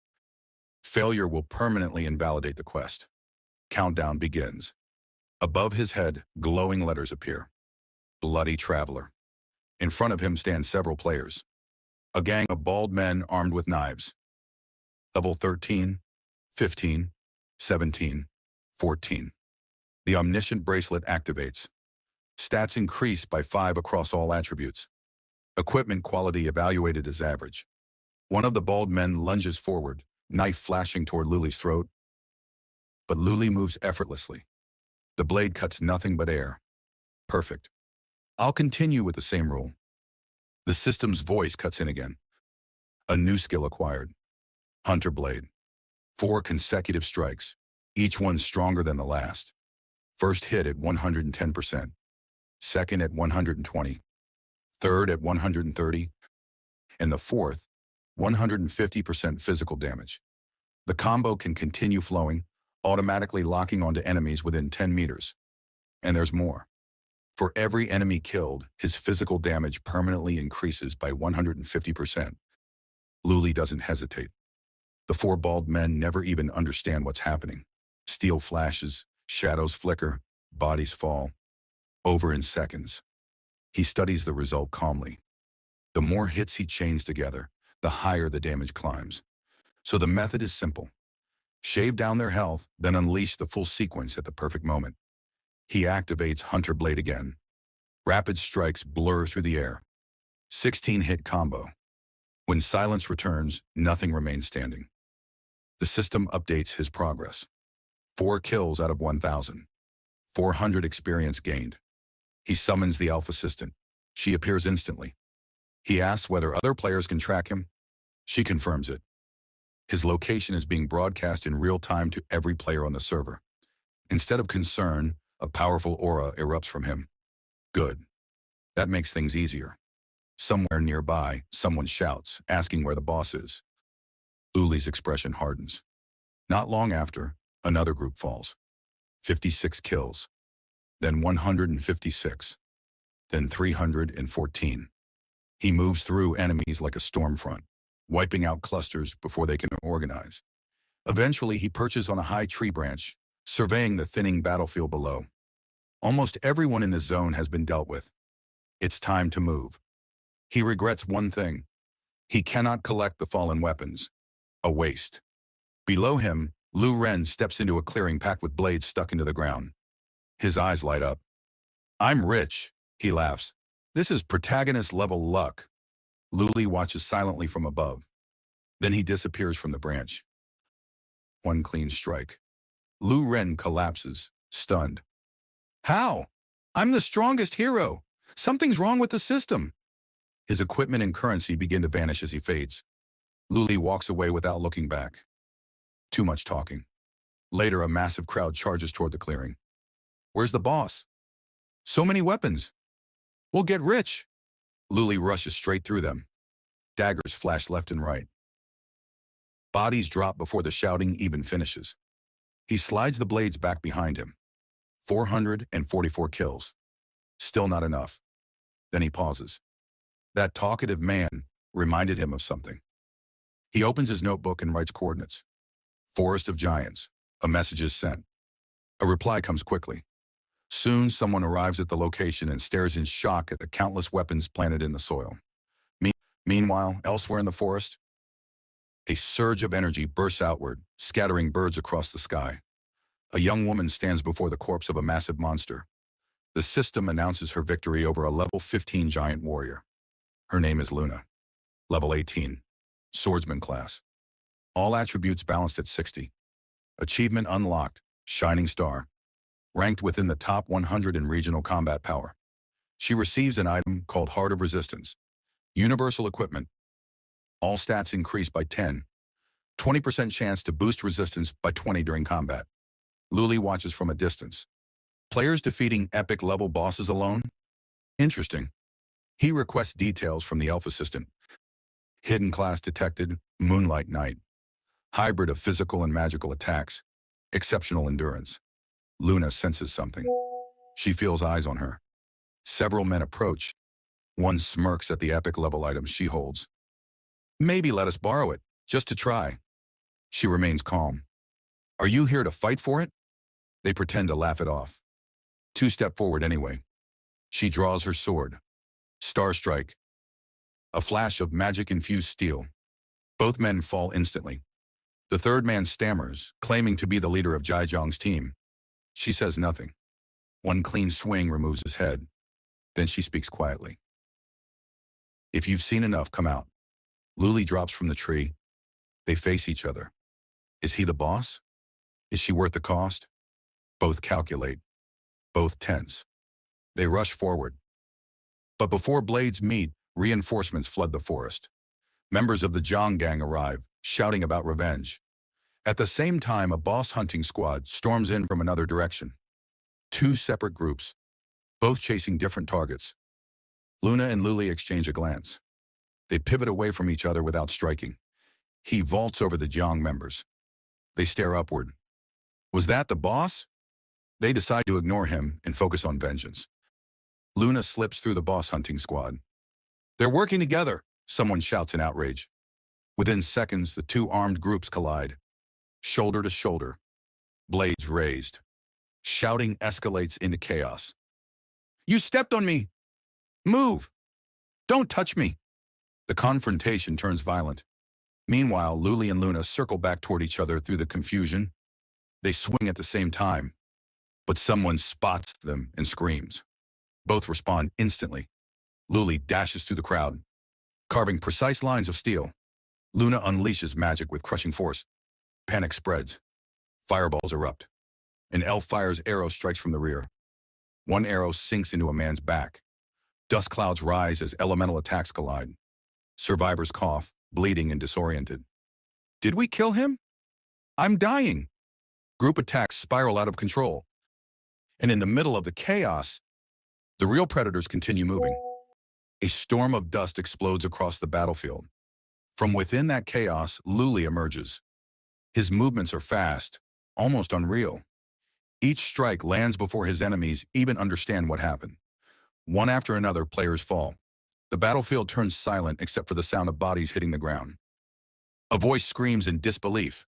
Failure will permanently invalidate the quest. Countdown begins. Above his head, glowing letters appear. Bloody Traveler. In front of him stand several players. A gang of bald men armed with knives. Level 13, 15, 17, 14. The omniscient bracelet activates. Stats increase by 5 across all attributes. Equipment quality evaluated as average. One of the bald men lunges forward, knife flashing toward Luli's throat. But Luli moves effortlessly. The blade cuts nothing but air. Perfect. I'll continue with the same rule. The system's voice cuts in again. A new skill acquired. Hunter Blade. 4 consecutive strikes, each one stronger than the last. First hit at 110%. Second at 120. Third at 130. And the fourth, 150% physical damage. The combo can continue flowing, automatically locking onto enemies within 10 meters. And there's more. For every enemy killed, his physical damage permanently increases by 150%. Luli doesn't hesitate. The 4 bald men never even understand what's happening. Steel flashes, shadows flicker, bodies fall. Over in seconds. He studies the result calmly. The more hits he chains together, the higher the damage climbs. So the method is simple. Shave down their health, then unleash the full sequence at the perfect moment. He activates Hunter Blade again. Rapid strikes blur through the air. 16-hit combo. When silence returns, nothing remains standing. The system updates his progress. 4 kills out of 1,000. 400 experience gained. He summons the Elf Assistant. She appears instantly. He asks whether other players can track him. She confirms it. His location is being broadcast in real time to every player on the server. Instead of concern, a powerful aura erupts from him. Good. That makes things easier. Somewhere nearby, someone shouts, asking where the boss is. Luli's expression hardens. Not long after, another group falls. 56 kills. Then 156. Then 314. He moves through enemies like a storm front, wiping out clusters before they can organize. Eventually, he perches on a high tree branch, surveying the thinning battlefield below. Almost everyone in the zone has been dealt with. It's time to move. He regrets one thing. He cannot collect the fallen weapons. A waste. Below him, Lu Ren steps into a clearing packed with blades stuck into the ground. His eyes light up. I'm rich, he laughs. This is protagonist-level luck. Luli watches silently from above. Then he disappears from the branch. One clean strike. Lu Ren collapses, stunned. How? I'm the strongest hero. Something's wrong with the system. His equipment and currency begin to vanish as he fades. Luli walks away without looking back. Too much talking. Later, a massive crowd charges toward the clearing. Where's the boss? So many weapons. We'll get rich. Luli rushes straight through them. Daggers flash left and right. Bodies drop before the shouting even finishes. He slides the blades back behind him. 444 kills. Still not enough. Then he pauses. That talkative man reminded him of something. He opens his notebook and writes coordinates. Forest of Giants. A message is sent. A reply comes quickly. Soon someone arrives at the location and stares in shock at the countless weapons planted in the soil. Meanwhile, elsewhere in the forest, a surge of energy bursts outward, scattering birds across the sky. A young woman stands before the corpse of a massive monster. The system announces her victory over a level 15 giant warrior. Her name is Luna. Level 18. Swordsman class. All attributes balanced at 60. Achievement unlocked. Shining star. Ranked within the top 100 in regional combat power. She receives an item called Heart of Resistance. Universal equipment. All stats increase by 10. 20% chance to boost resistance by 20 during combat. Luli watches from a distance. Players defeating epic level bosses alone? Interesting. He requests details from the elf assistant. Hidden class detected, Moonlight Knight. Hybrid of physical and magical attacks. Exceptional endurance. Luna senses something. She feels eyes on her. Several men approach. One smirks at the epic level item she holds. Maybe let us borrow it, just to try. She remains calm. Are you here to fight for it? They pretend to laugh it off. Two step forward anyway. She draws her sword. Star strike. A flash of magic-infused steel. Both men fall instantly. The third man stammers, claiming to be the leader of Jaijong's team. She says nothing. One clean swing removes his head. Then she speaks quietly. If you've seen enough, come out. Luli drops from the tree. They face each other. Is he the boss? Is she worth the cost? Both calculate. Both tense. They rush forward. But before blades meet, reinforcements flood the forest. Members of the Zhang gang arrive, shouting about revenge. At the same time, a boss hunting squad storms in from another direction. Two separate groups, both chasing different targets. Luna and Luli exchange a glance. They pivot away from each other without striking. He vaults over the Zhang members. They stare upward. Was that the boss? They decide to ignore him and focus on vengeance. Luna slips through the boss hunting squad. They're working together, someone shouts in outrage. Within seconds, the two armed groups collide. Shoulder to shoulder. Blades raised. Shouting escalates into chaos. You stepped on me! Move! Don't touch me! The confrontation turns violent. Meanwhile, Luli and Luna circle back toward each other through the confusion. They swing at the same time, but someone spots them and screams. Both respond instantly. Luli dashes through the crowd, carving precise lines of steel. Luna unleashes magic with crushing force. Panic spreads. Fireballs erupt. An elf fires arrow strikes from the rear. One arrow sinks into a man's back. Dust clouds rise as elemental attacks collide. Survivors cough, bleeding and disoriented. Did we kill him? I'm dying. Group attacks spiral out of control. And in the middle of the chaos, the real predators continue moving. A storm of dust explodes across the battlefield. From within that chaos, Luli emerges. His movements are fast, almost unreal. Each strike lands before his enemies even understand what happened. One after another, players fall. The battlefield turns silent except for the sound of bodies hitting the ground. A voice screams in disbelief.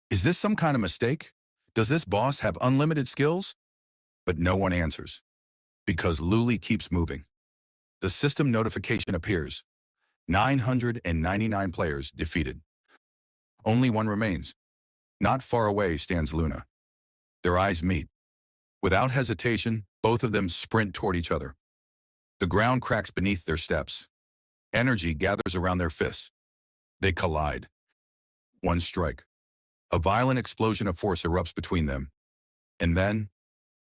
Is this some kind of mistake? Does this boss have unlimited skills? But no one answers, because Luli keeps moving. The system notification appears. 999 players defeated. Only one remains. Not far away stands Luna. Their eyes meet. Without hesitation, both of them sprint toward each other. The ground cracks beneath their steps. Energy gathers around their fists. They collide. One strike. A violent explosion of force erupts between them. And then,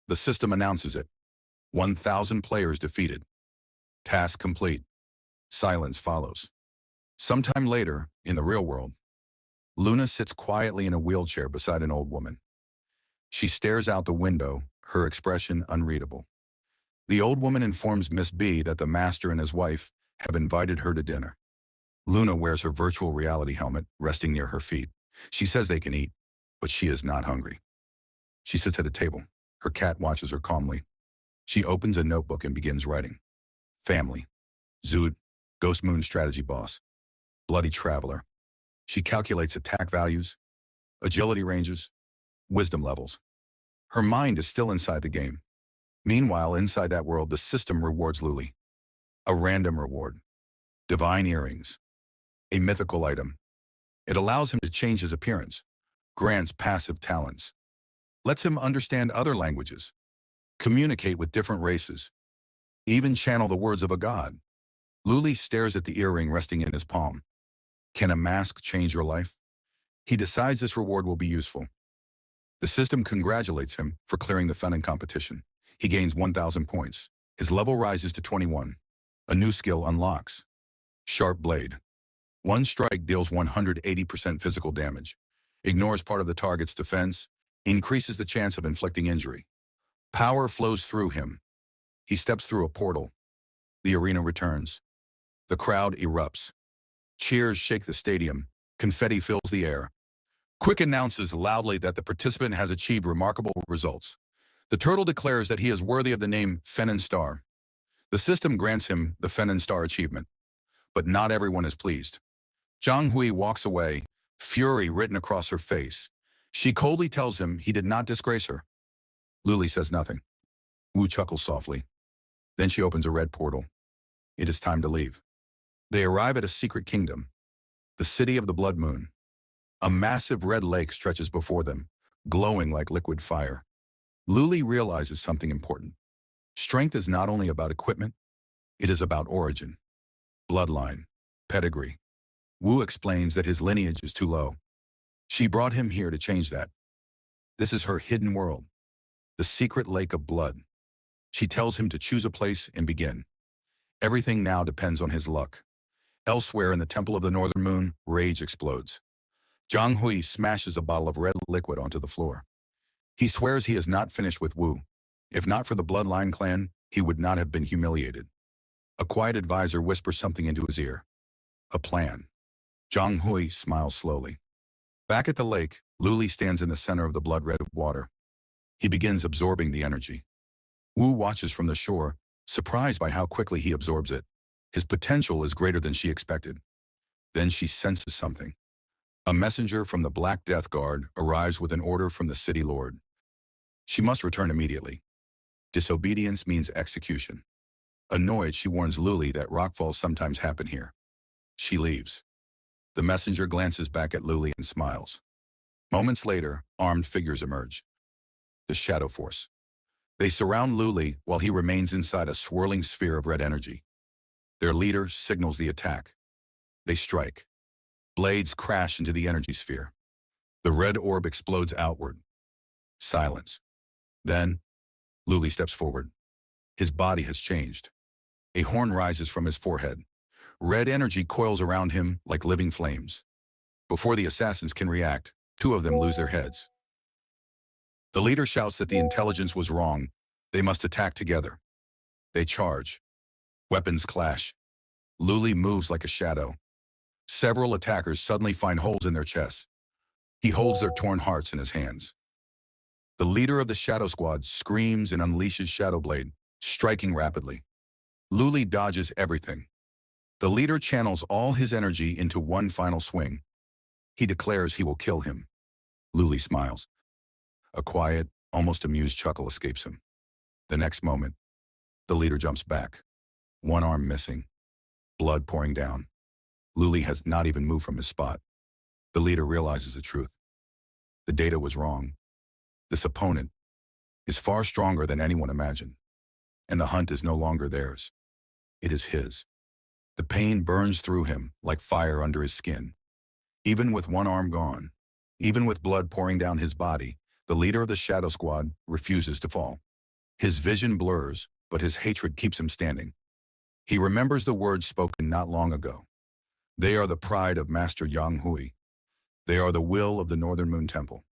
the system announces it. 1,000 players defeated. Task complete. Silence follows. Sometime later, in the real world, Luna sits quietly in a wheelchair beside an old woman. She stares out the window, her expression unreadable. The old woman informs Miss B that the master and his wife have invited her to dinner. Luna wears her virtual reality helmet, resting near her feet. She says they can eat, but she is not hungry. She sits at a table. Her cat watches her calmly. She opens a notebook and begins writing. Family. Zood, Ghost Moon strategy boss. Bloody traveler. She calculates attack values, agility ranges, wisdom levels. Her mind is still inside the game. Meanwhile, inside that world, the system rewards Luli. A random reward. Divine earrings. A mythical item. It allows him to change his appearance, grants passive talents, lets him understand other languages, communicate with different races, even channel the words of a god. Luli stares at the earring resting in his palm. Can a mask change your life? He decides this reward will be useful. The system congratulates him for clearing the Fenin competition. He gains 1,000 points. His level rises to 21. A new skill unlocks. Sharp Blade. One strike deals 180% physical damage, ignores part of the target's defense, increases the chance of inflicting injury. Power flows through him. He steps through a portal. The arena returns. The crowd erupts. Cheers shake the stadium. Confetti fills the air. Quick announces loudly that the participant has achieved remarkable results. The turtle declares that he is worthy of the name Fenin Star. The system grants him the Fenin Star achievement. But not everyone is pleased. Zhang Hui walks away, fury written across her face. She coldly tells him he did not disgrace her. Luli says nothing. Wu chuckles softly. Then she opens a red portal. It is time to leave. They arrive at a secret kingdom, the city of the Blood Moon. A massive red lake stretches before them, glowing like liquid fire. Luli realizes something important. Strength is not only about equipment, it is about origin, bloodline, pedigree. Wu explains that his lineage is too low. She brought him here to change that. This is her hidden world, the secret lake of blood. She tells him to choose a place and begin. Everything now depends on his luck. Elsewhere in the Temple of the Northern Moon, rage explodes. Zhang Hui smashes a bottle of red liquid onto the floor. He swears he is not finished with Wu. If not for the Bloodline clan, he would not have been humiliated. A quiet advisor whispers something into his ear. A plan. Zhang Hui smiles slowly. Back at the lake, Luli stands in the center of the blood-red water. He begins absorbing the energy. Wu watches from the shore, surprised by how quickly he absorbs it. His potential is greater than she expected. Then she senses something. A messenger from the Black Death Guard arrives with an order from the city lord. She must return immediately. Disobedience means execution. Annoyed, she warns Luli that rockfalls sometimes happen here. She leaves. The messenger glances back at Luli and smiles. Moments later, armed figures emerge. The Shadow Force. They surround Luli while he remains inside a swirling sphere of red energy. Their leader signals the attack. They strike. Blades crash into the energy sphere. The red orb explodes outward. Silence. Then, Luli steps forward. His body has changed. A horn rises from his forehead. Red energy coils around him like living flames. Before the assassins can react, two of them lose their heads. The leader shouts that the intelligence was wrong. They must attack together. They charge. Weapons clash. Luli moves like a shadow. Several attackers suddenly find holes in their chests. He holds their torn hearts in his hands. The leader of the Shadow Squad screams and unleashes Shadow Blade, striking rapidly. Luli dodges everything. The leader channels all his energy into one final swing. He declares he will kill him. Luli smiles. A quiet, almost amused chuckle escapes him. The next moment, the leader jumps back. One arm missing. Blood pouring down. Luli has not even moved from his spot. The leader realizes the truth. The data was wrong. This opponent is far stronger than anyone imagined. And the hunt is no longer theirs. It is his. The pain burns through him like fire under his skin. Even with one arm gone, even with blood pouring down his body, the leader of the Shadow Squad refuses to fall. His vision blurs, but his hatred keeps him standing. He remembers the words spoken not long ago. They are the pride of Master Yang Hui. They are the will of the Northern Moon Temple.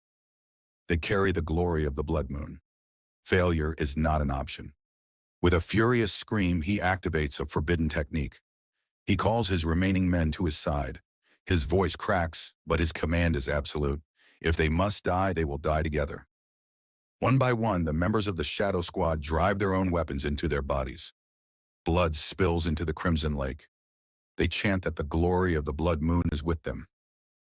They carry the glory of the Blood Moon. Failure is not an option. With a furious scream, he activates a forbidden technique. He calls his remaining men to his side. His voice cracks, but his command is absolute. If they must die, they will die together. One by one, the members of the Shadow Squad drive their own weapons into their bodies. Blood spills into the Crimson Lake. They chant that the glory of the blood moon is with them.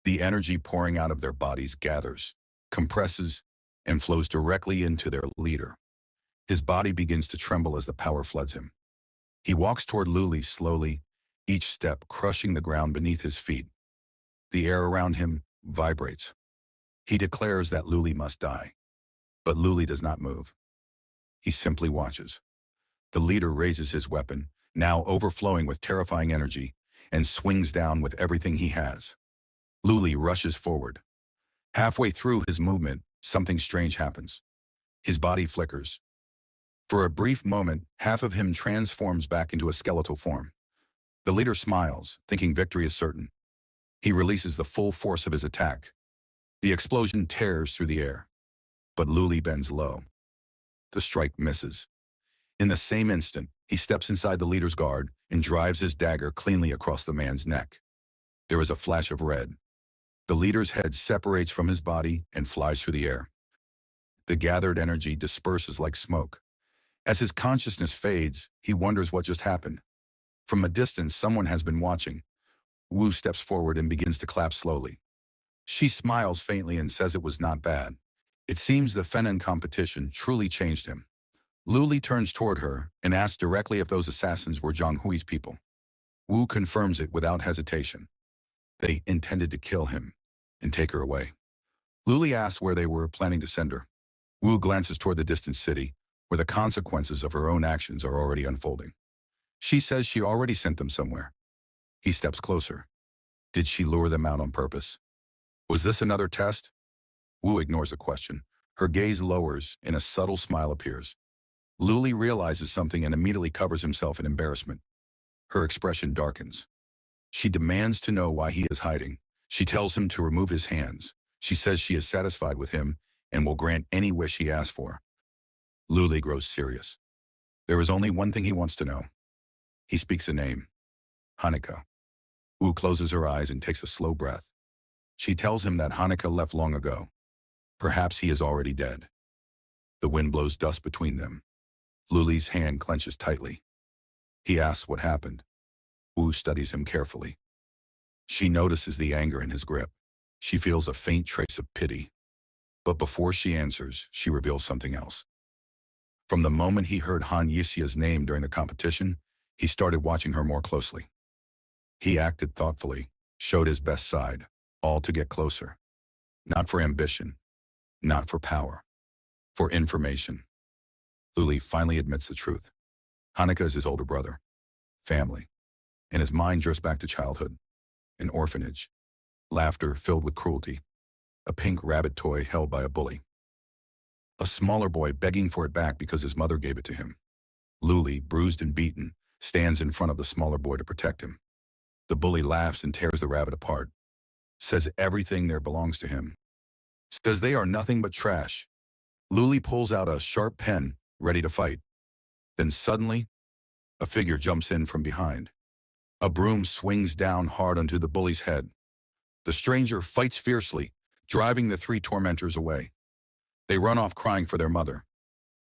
The energy pouring out of their bodies gathers, compresses, and flows directly into their leader. His body begins to tremble as the power floods him. He walks toward Luli slowly, each step crushing the ground beneath his feet. The air around him vibrates. He declares that Luli must die. But Luli does not move. He simply watches. The leader raises his weapon, now overflowing with terrifying energy, and swings down with everything he has. Luli rushes forward. Halfway through his movement, something strange happens. His body flickers. For a brief moment, half of him transforms back into a skeletal form. The leader smiles, thinking victory is certain. He releases the full force of his attack. The explosion tears through the air. But Luli bends low. The strike misses. In the same instant, he steps inside the leader's guard and drives his dagger cleanly across the man's neck. There is a flash of red. The leader's head separates from his body and flies through the air. The gathered energy disperses like smoke. As his consciousness fades, he wonders what just happened. From a distance, someone has been watching. Wu steps forward and begins to clap slowly. She smiles faintly and says it was not bad. It seems the Fenin competition truly changed him. Luli turns toward her and asks directly if those assassins were Zhang Hui's people. Wu confirms it without hesitation. They intended to kill him and take her away. Luli asks where they were planning to send her. Wu glances toward the distant city, where the consequences of her own actions are already unfolding. She says she already sent them somewhere. He steps closer. Did she lure them out on purpose? Was this another test? Wu ignores the question. Her gaze lowers and a subtle smile appears. Luli realizes something and immediately covers himself in embarrassment. Her expression darkens. She demands to know why he is hiding. She tells him to remove his hands. She says she is satisfied with him and will grant any wish he asks for. Luli grows serious. There is only one thing he wants to know. He speaks a name. Hanukkah. Wu closes her eyes and takes a slow breath. She tells him that Hanukkah left long ago. Perhaps he is already dead. The wind blows dust between them. Luli's hand clenches tightly. He asks what happened. Wu studies him carefully. She notices the anger in his grip. She feels a faint trace of pity. But before she answers, she reveals something else. From the moment he heard Han Yixia's name during the competition, he started watching her more closely. He acted thoughtfully, showed his best side, all to get closer. Not for ambition, not for power, for information. Luli finally admits the truth. Hanukkah is his older brother. Family. And his mind drifts back to childhood. An orphanage. Laughter filled with cruelty. A pink rabbit toy held by a bully. A smaller boy begging for it back because his mother gave it to him. Luli, bruised and beaten, stands in front of the smaller boy to protect him. The bully laughs and tears the rabbit apart. Says everything there belongs to him. Says they are nothing but trash. Luli pulls out a sharp pen, ready to fight. Then suddenly, a figure jumps in from behind. A broom swings down hard onto the bully's head. The stranger fights fiercely, driving the three tormentors away. They run off crying for their mother.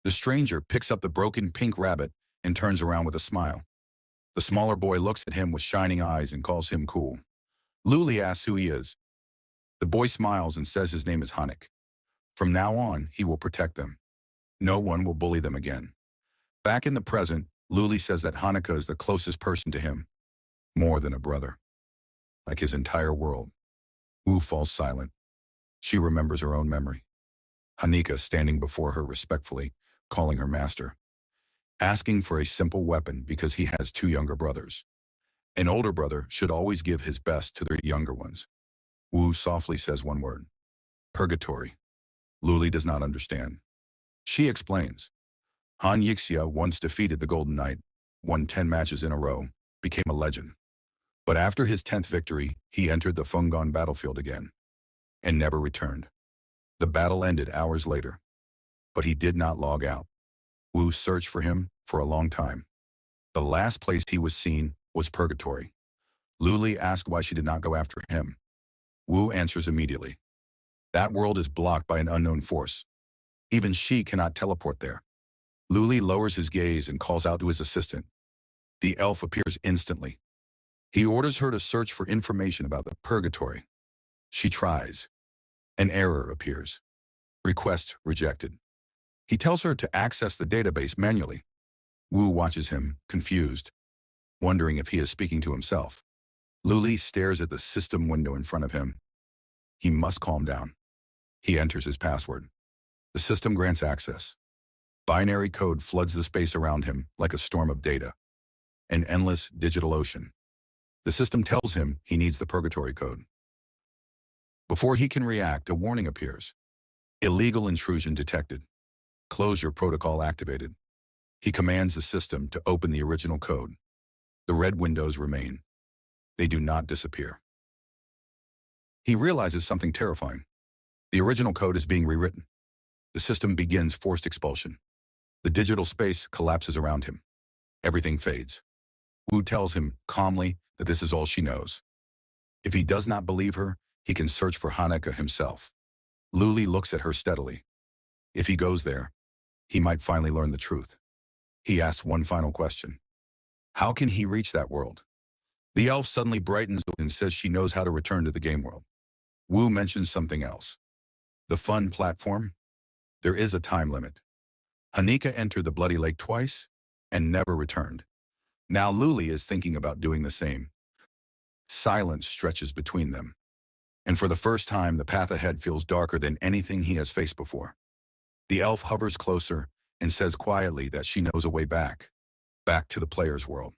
The stranger picks up the broken pink rabbit and turns around with a smile. The smaller boy looks at him with shining eyes and calls him cool. Luli asks who he is. The boy smiles and says his name is Hanukkah. From now on, he will protect them. No one will bully them again. Back in the present, Luli says that Hanukkah is the closest person to him. More than a brother. Like his entire world. Wu falls silent. She remembers her own memory. Hanukkah standing before her respectfully, calling her master. Asking for a simple weapon because he has two younger brothers. An older brother should always give his best to their younger ones. Wu softly says one word. Purgatory. Luli does not understand. She explains. Han Yixia once defeated the Golden Knight, won 10 matches in a row, became a legend. But after his 10th victory, he entered the Fungon battlefield again, and never returned. The battle ended hours later, but he did not log out. Wu searched for him for a long time. The last place he was seen was purgatory. Luli asks why she did not go after him. Wu answers immediately. That world is blocked by an unknown force. Even she cannot teleport there. Luli lowers his gaze and calls out to his assistant. The elf appears instantly. He orders her to search for information about the purgatory. She tries. An error appears. Request rejected. He tells her to access the database manually. Wu watches him, confused, wondering if he is speaking to himself. Luli stares at the system window in front of him. He must calm down. He enters his password. The system grants access. Binary code floods the space around him like a storm of data. An endless digital ocean. The system tells him he needs the purgatory code. Before he can react, a warning appears. Illegal intrusion detected. Closure protocol activated. He commands the system to open the original code. The red windows remain. They do not disappear. He realizes something terrifying. The original code is being rewritten. The system begins forced expulsion. The digital space collapses around him. Everything fades. Wu tells him calmly that this is all she knows. If he does not believe her, he can search for Haneke himself. Luli looks at her steadily. If he goes there, he might finally learn the truth. He asks one final question. How can he reach that world? The elf suddenly brightens and says she knows how to return to the game world. Wu mentions something else. The fun platform? There is a time limit. Haneke entered the Bloody Lake twice and never returned. Now Luli is thinking about doing the same. Silence stretches between them. And for the first time, the path ahead feels darker than anything he has faced before. The elf hovers closer and says quietly that she knows a way back to the player's world.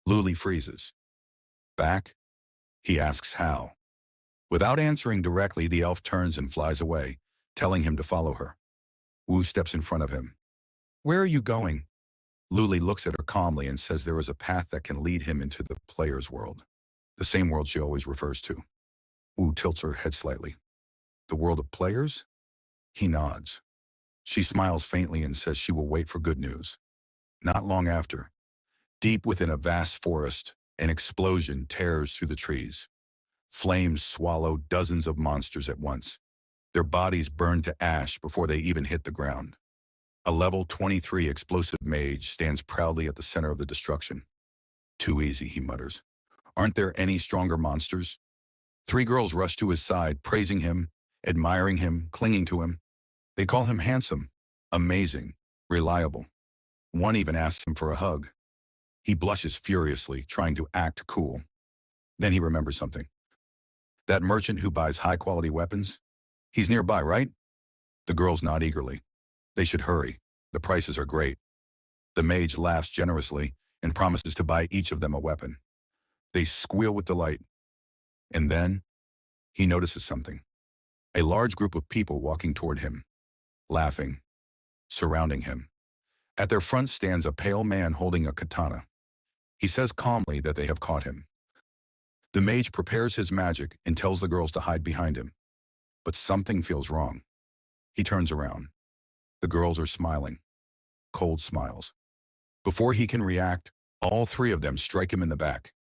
Luli freezes. Back? He asks how. Without answering directly, the elf turns and flies away, telling him to follow her. Wu steps in front of him. Where are you going? Luli looks at her calmly and says there is a path that can lead him into the player's world. The same world she always refers to. Wu tilts her head slightly. The world of players? He nods. She smiles faintly and says she will wait for good news. Not long after, deep within a vast forest, an explosion tears through the trees. Flames swallow dozens of monsters at once. Their bodies burn to ash before they even hit the ground. A level 23 explosive mage stands proudly at the center of the destruction. Too easy, he mutters. Aren't there any stronger monsters? 3 girls rush to his side, praising him, admiring him, clinging to him. They call him handsome, amazing, reliable. One even asks him for a hug. He blushes furiously, trying to act cool. Then he remembers something. That merchant who buys high-quality weapons? He's nearby, right? The girls nod eagerly. They should hurry. The prices are great. The mage laughs generously and promises to buy each of them a weapon. They squeal with delight. And then, he notices something. A large group of people walking toward him, laughing, surrounding him. At their front stands a pale man holding a katana. He says calmly that they have caught him. The mage prepares his magic and tells the girls to hide behind him. But something feels wrong. He turns around. The girls are smiling. Cold smiles. Before he can react, all 3 of them strike him in the back.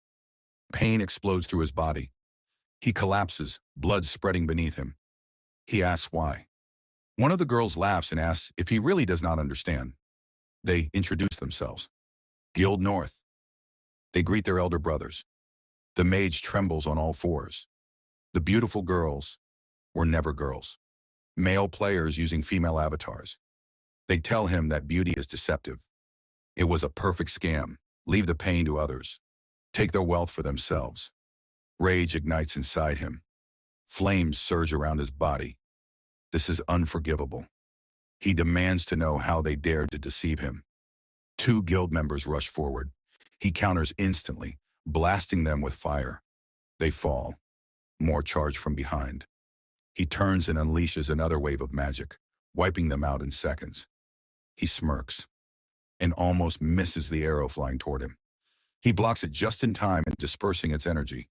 Pain explodes through his body. He collapses, blood spreading beneath him. He asks why. One of the girls laughs and asks if he really does not understand. They introduce themselves. Guild North. They greet their elder brothers. The mage trembles on all 4s. The beautiful girls were never girls. Male players using female avatars. They tell him that beauty is deceptive. It was a perfect scam. Leave the pain to others. Take their wealth for themselves. Rage ignites inside him. Flames surge around his body. This is unforgivable. He demands to know how they dared to deceive him. 2 guild members rush forward. He counters instantly, blasting them with fire. They fall. More charge from behind. He turns and unleashes another wave of magic, wiping them out in seconds. He smirks and almost misses the arrow flying toward him. He blocks it just in time and dispersing its energy.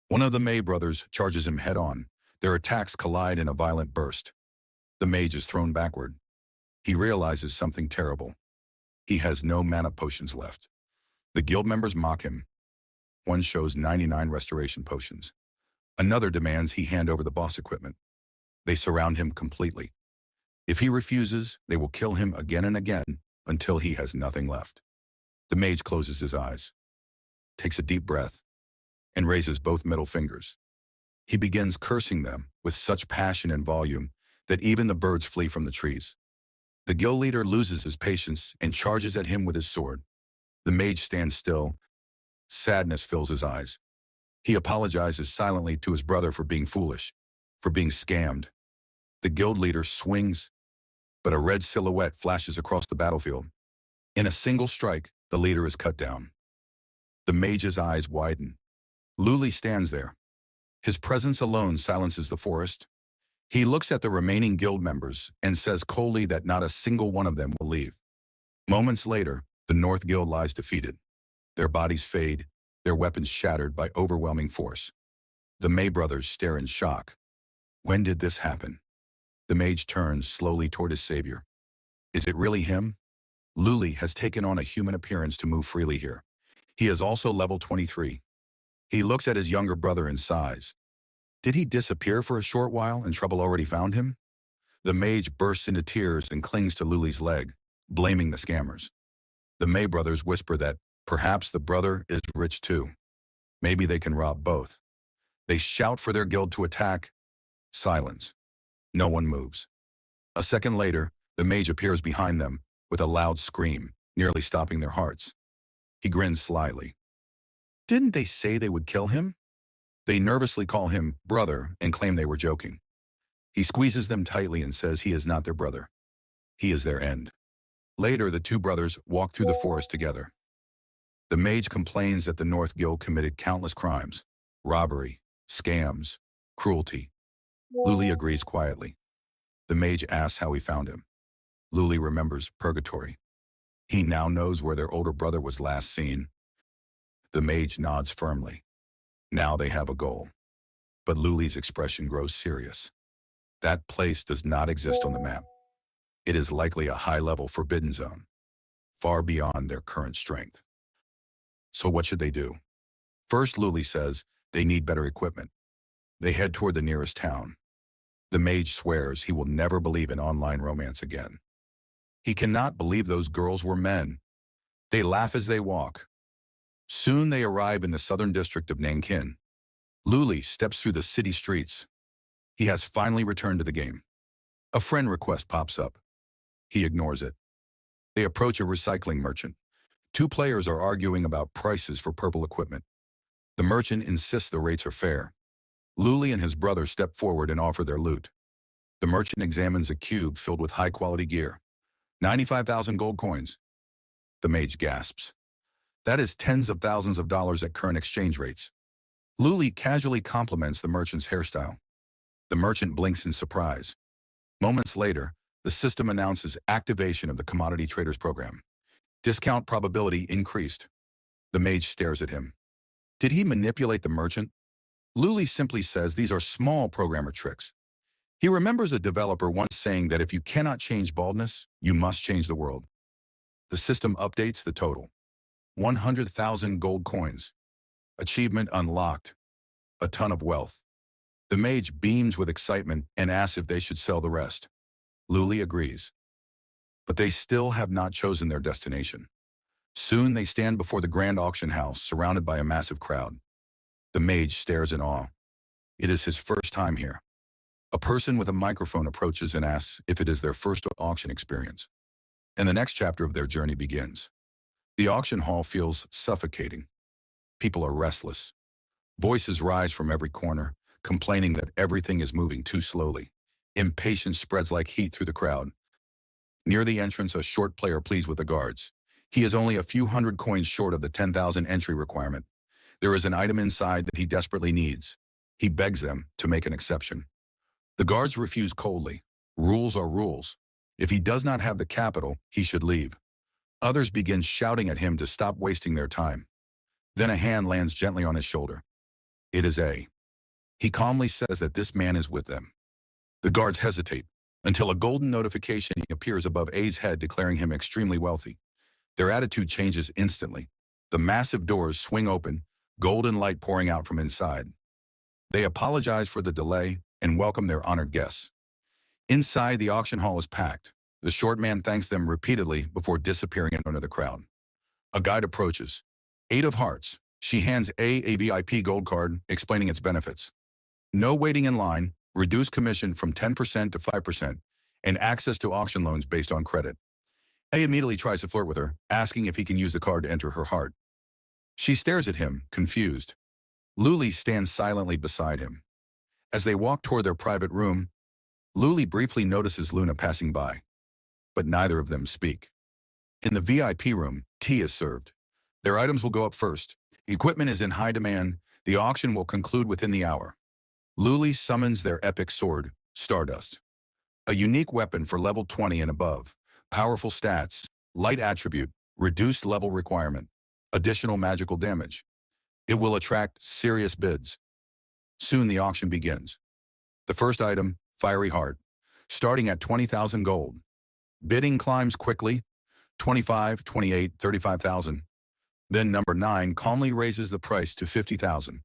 One of the May brothers charges him head-on. Their attacks collide in a violent burst. The mage is thrown backward. He realizes something terrible. He has no mana potions left. The guild members mock him. One shows 99 restoration potions. Another demands he hand over the boss equipment. They surround him completely. If he refuses, they will kill him again and again until he has nothing left. The mage closes his eyes, takes a deep breath, and raises both middle fingers. He begins cursing them with such passion and volume that even the birds flee from the trees. The guild leader loses his patience and charges at him with his sword. The mage stands still. Sadness fills his eyes. He apologizes silently to his brother for being foolish, for being scammed. The guild leader swings, but a red silhouette flashes across the battlefield. In a single strike, the leader is cut down. The mage's eyes widen. Luli stands there. His presence alone silences the forest. He looks at the remaining guild members and says coldly that not a single one of them will leave. Moments later, the North Guild lies defeated. Their bodies fade, their weapons shattered by overwhelming force. The May brothers stare in shock. When did this happen? The mage turns slowly toward his savior. Is it really him? Luli has taken on a human appearance to move freely here. He is also level 23. He looks at his younger brother and sighs. Did he disappear for a short while and trouble already found him? The mage bursts into tears and clings to Luli's leg, blaming the scammers. The May brothers whisper that perhaps the brother is rich too. Maybe they can rob both. They shout for their guild to attack. Silence. No one moves. A second later, the mage appears behind them with a loud scream, nearly stopping their hearts. He grins slyly. Didn't they say they would kill him? They nervously call him brother and claim they were joking. He squeezes them tightly and says he is not their brother. He is their end. Later, the two brothers walk through the forest together. The mage complains that the North Guild committed countless crimes: robbery, scams, cruelty. Luli agrees quietly. The mage asks how he found him. Luli remembers purgatory. He now knows where their older brother was last seen. The mage nods firmly. Now they have a goal. But Luli's expression grows serious. That place does not exist on the map. It is likely a high-level forbidden zone, far beyond their current strength. So what should they do? First, Luli says they need better equipment. They head toward the nearest town. The mage swears he will never believe in online romance again. He cannot believe those girls were men. They laugh as they walk. Soon they arrive in the southern district of Nankin. Luli steps through the city streets. He has finally returned to the game. A friend request pops up. He ignores it. They approach a recycling merchant. Two players are arguing about prices for purple equipment. The merchant insists the rates are fair. Luli and his brother step forward and offer their loot. The merchant examines a cube filled with high-quality gear. 95,000 gold coins. The mage gasps. That is tens of thousands of dollars at current exchange rates. Luli casually compliments the merchant's hairstyle. The merchant blinks in surprise. Moments later, the system announces activation of the commodity traders program. Discount probability increased. The mage stares at him. Did he manipulate the merchant? Luli simply says these are small programmer tricks. He remembers a developer once saying that if you cannot change baldness, you must change the world. The system updates the total. 100,000 gold coins. Achievement unlocked. A ton of wealth. The mage beams with excitement and asks if they should sell the rest. Luli agrees. But they still have not chosen their destination. Soon they stand before the grand auction house, surrounded by a massive crowd. The mage stares in awe. It is his first time here. A person with a microphone approaches and asks if it is their first auction experience. And the next chapter of their journey begins. The auction hall feels suffocating. People are restless. Voices rise from every corner, complaining that everything is moving too slowly. Impatience spreads like heat through the crowd. Near the entrance, a short player pleads with the guards. He is only a few hundred coins short of the 10,000 entry requirement. There is an item inside that he desperately needs. He begs them to make an exception. The guards refuse coldly. Rules are rules. If he does not have the capital, he should leave. Others begin shouting at him to stop wasting their time. Then a hand lands gently on his shoulder. It is A. He calmly says that this man is with them. The guards hesitate until a golden notification appears above A's head declaring him extremely wealthy. Their attitude changes instantly. The massive doors swing open. golden light pouring out from inside. They apologize for the delay and welcome their honored guests. Inside, the auction hall is packed. The short man thanks them repeatedly before disappearing into the crowd. A guide approaches. 8 of hearts. She hands a VIP gold card explaining its benefits. No waiting in line, reduced commission from 10% to 5%, and access to auction loans based on credit. A immediately tries to flirt with her, asking if he can use the card to enter her heart. She stares at him, confused. Luli stands silently beside him. As they walk toward their private room, Luli briefly notices Luna passing by, but neither of them speak. In the VIP room, tea is served. Their items will go up first. Equipment is in high demand. The auction will conclude within the hour. Luli summons their epic sword, Stardust. A unique weapon for level 20 and above. Powerful stats, light attribute, reduced level requirement, additional magical damage. It will attract serious bids. Soon the auction begins. The first item, Fiery Heart, starting at 20,000 gold. Bidding climbs quickly, 25, 28, 35,000. Then number 9 calmly raises the price to 50,000.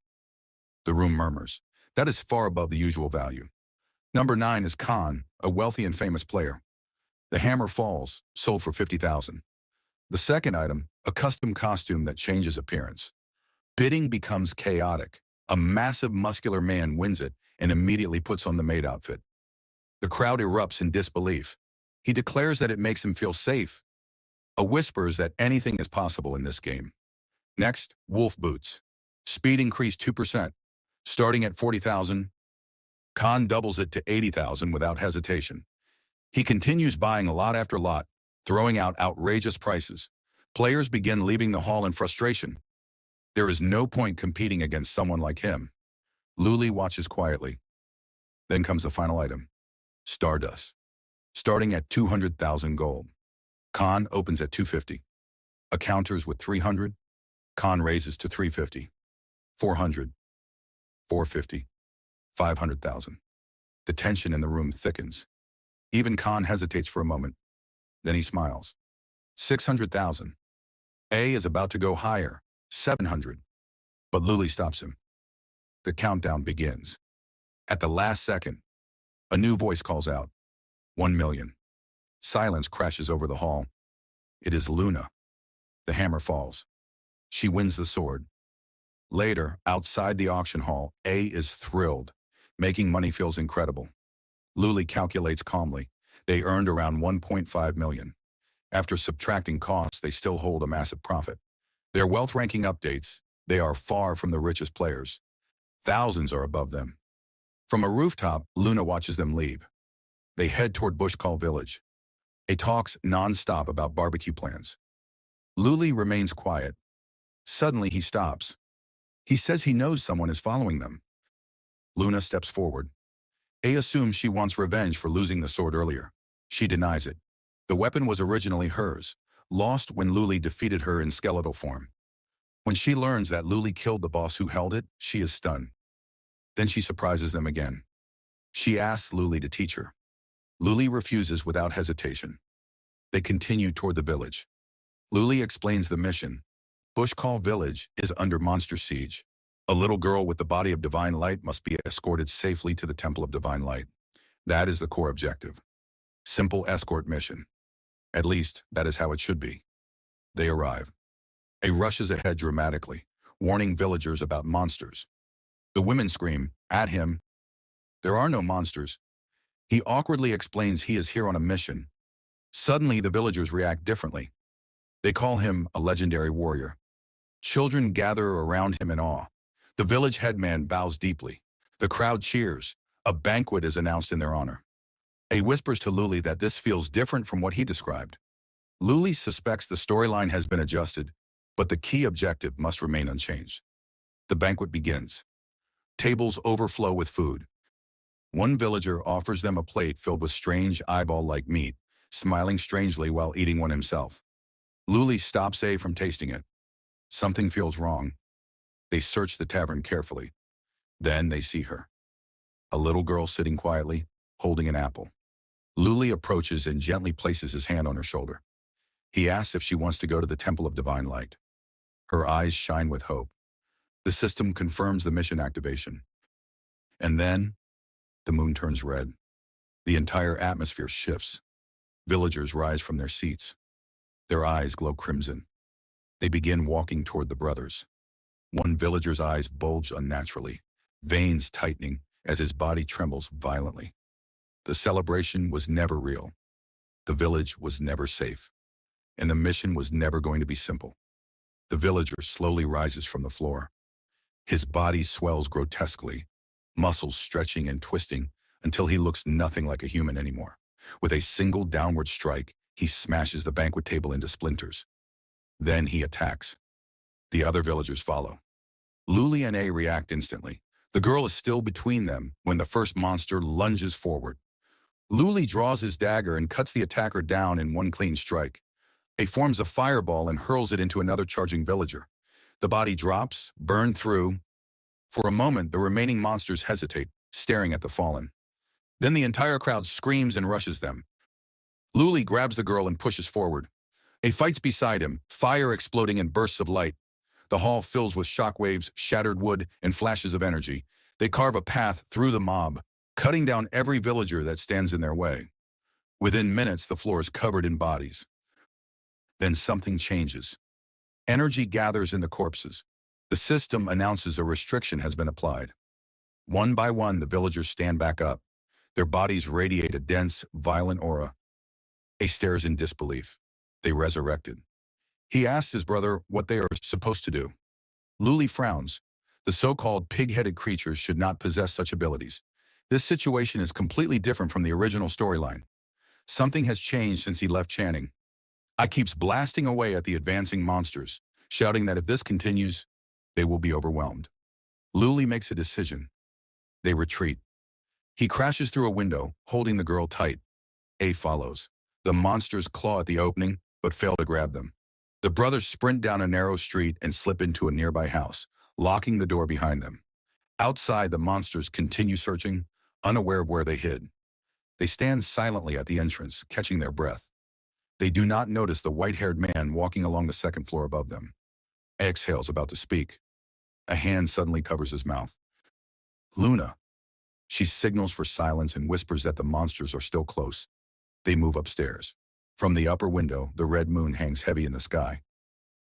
The room murmurs. That is far above the usual value. Number 9 is Khan, a wealthy and famous player. The hammer falls, sold for 50,000. The second item, a custom costume that changes appearance. Bidding becomes chaotic. A massive muscular man wins it and immediately puts on the maid outfit. The crowd erupts in disbelief. He declares that it makes him feel safe. A whispers that anything is possible in this game. Next, Wolf Boots. Speed increased 2%. Starting at 40,000, Khan doubles it to 80,000 without hesitation. He continues buying lot after lot, throwing out outrageous prices. Players begin leaving the hall in frustration. There is no point competing against someone like him. Luli watches quietly. Then comes the final item, Stardust. Starting at 200,000 gold. Khan opens at 250. Counters with 300. Khan raises to 350. 400. 450. 500,000. The tension in the room thickens. Even Khan hesitates for a moment. Then he smiles. 600,000. A is about to go higher. 700. But Luli stops him. The countdown begins. At the last second, a new voice calls out. 1 million. Silence crashes over the hall. It is Luna. The hammer falls. She wins the sword. Later, outside the auction hall, A is thrilled. Making money feels incredible. Luli calculates calmly. They earned around 1.5 million. After subtracting costs, they still hold a massive profit. Their wealth ranking updates. They are far from the richest players. Thousands are above them. From a rooftop, Luna watches them leave. They head toward Bushcall Village. A talks non-stop about barbecue plans. Luli remains quiet. Suddenly he stops. He says he knows someone is following them. Luna steps forward. A assumes she wants revenge for losing the sword earlier. She denies it. The weapon was originally hers, lost when Luli defeated her in skeletal form. When she learns that Luli killed the boss who held it, she is stunned. Then she surprises them again. She asks Luli to teach her. Luli refuses without hesitation. They continue toward the village. Luli explains the mission. Bushcall Village is under monster siege. A little girl with the body of divine light must be escorted safely to the Temple of Divine Light. That is the core objective. Simple escort mission. At least, that is how it should be. They arrive. A rushes ahead dramatically, warning villagers about monsters. The women scream, at him. There are no monsters. He awkwardly explains he is here on a mission. Suddenly, the villagers react differently. They call him a legendary warrior. Children gather around him in awe. The village headman bows deeply. The crowd cheers. A banquet is announced in their honor. A whispers to Luli that this feels different from what he described. Luli suspects the storyline has been adjusted, but the key objective must remain unchanged. The banquet begins. Tables overflow with food. One villager offers them a plate filled with strange eyeball-like meat, smiling strangely while eating one himself. Luli stops A from tasting it. Something feels wrong. They search the tavern carefully. Then they see her. A little girl sitting quietly, holding an apple. Luli approaches and gently places his hand on her shoulder. He asks if she wants to go to the Temple of Divine Light. Her eyes shine with hope. The system confirms the mission activation. And then, the moon turns red. The entire atmosphere shifts. Villagers rise from their seats. Their eyes glow crimson. They begin walking toward the brothers. One villager's eyes bulge unnaturally, veins tightening as his body trembles violently. The celebration was never real. The village was never safe. And the mission was never going to be simple. The villager slowly rises from the floor. His body swells grotesquely, muscles stretching and twisting until he looks nothing like a human anymore. With a single downward strike, he smashes the banquet table into splinters. Then he attacks. The other villagers follow. Luli and A react instantly. The girl is still between them when the first monster lunges forward. Luli draws his dagger and cuts the attacker down in one clean strike. A forms a fireball and hurls it into another charging villager. The body drops, burned through. For a moment, the remaining monsters hesitate, staring at the fallen. Then the entire crowd screams and rushes them. Luli grabs the girl and pushes forward. A fights beside him, fire exploding in bursts of light. The hall fills with shockwaves, shattered wood, and flashes of energy. They carve a path through the mob, cutting down every villager that stands in their way. Within minutes, the floor is covered in bodies. Then something changes. Energy gathers in the corpses. The system announces a restriction has been applied. One by one, the villagers stand back up. Their bodies radiate a dense, violent aura. A stares in disbelief. They resurrected. He asks his brother what they are supposed to do. Luli frowns. The so-called pig-headed creatures should not possess such abilities. This situation is completely different from the original storyline. Something has changed since he left Channing. I keeps blasting away at the advancing monsters, shouting that if this continues, they will be overwhelmed. Luli makes a decision. They retreat. He crashes through a window, holding the girl tight. A follows. The monsters claw at the opening, but fail to grab them. The brothers sprint down a narrow street and slip into a nearby house, locking the door behind them. Outside, the monsters continue searching, unaware of where they hid. They stand silently at the entrance, catching their breath. They do not notice the white-haired man walking along the second floor above them. Exhales, about to speak. A hand suddenly covers his mouth. Luna. She signals for silence and whispers that the monsters are still close. They move upstairs. From the upper window, the red moon hangs heavy in the sky.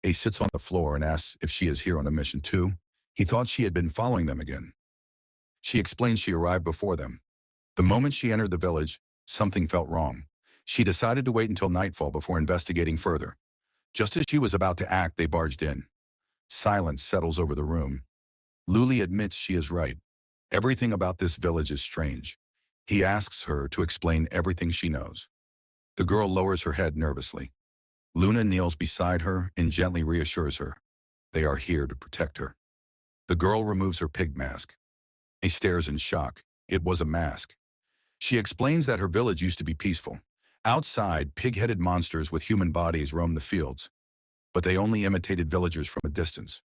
A sits on the floor and asks if she is here on a mission too. He thought she had been following them again. She explains she arrived before them. The moment she entered the village, something felt wrong. She decided to wait until nightfall before investigating further. Just as she was about to act, they barged in. Silence settles over the room. Luli admits she is right. Everything about this village is strange. He asks her to explain everything she knows. The girl lowers her head nervously. Luna kneels beside her and gently reassures her. They are here to protect her. The girl removes her pig mask. He stares in shock. It was a mask. She explains that her village used to be peaceful. Outside, pig-headed monsters with human bodies roamed the fields, but they only imitated villagers from a distance.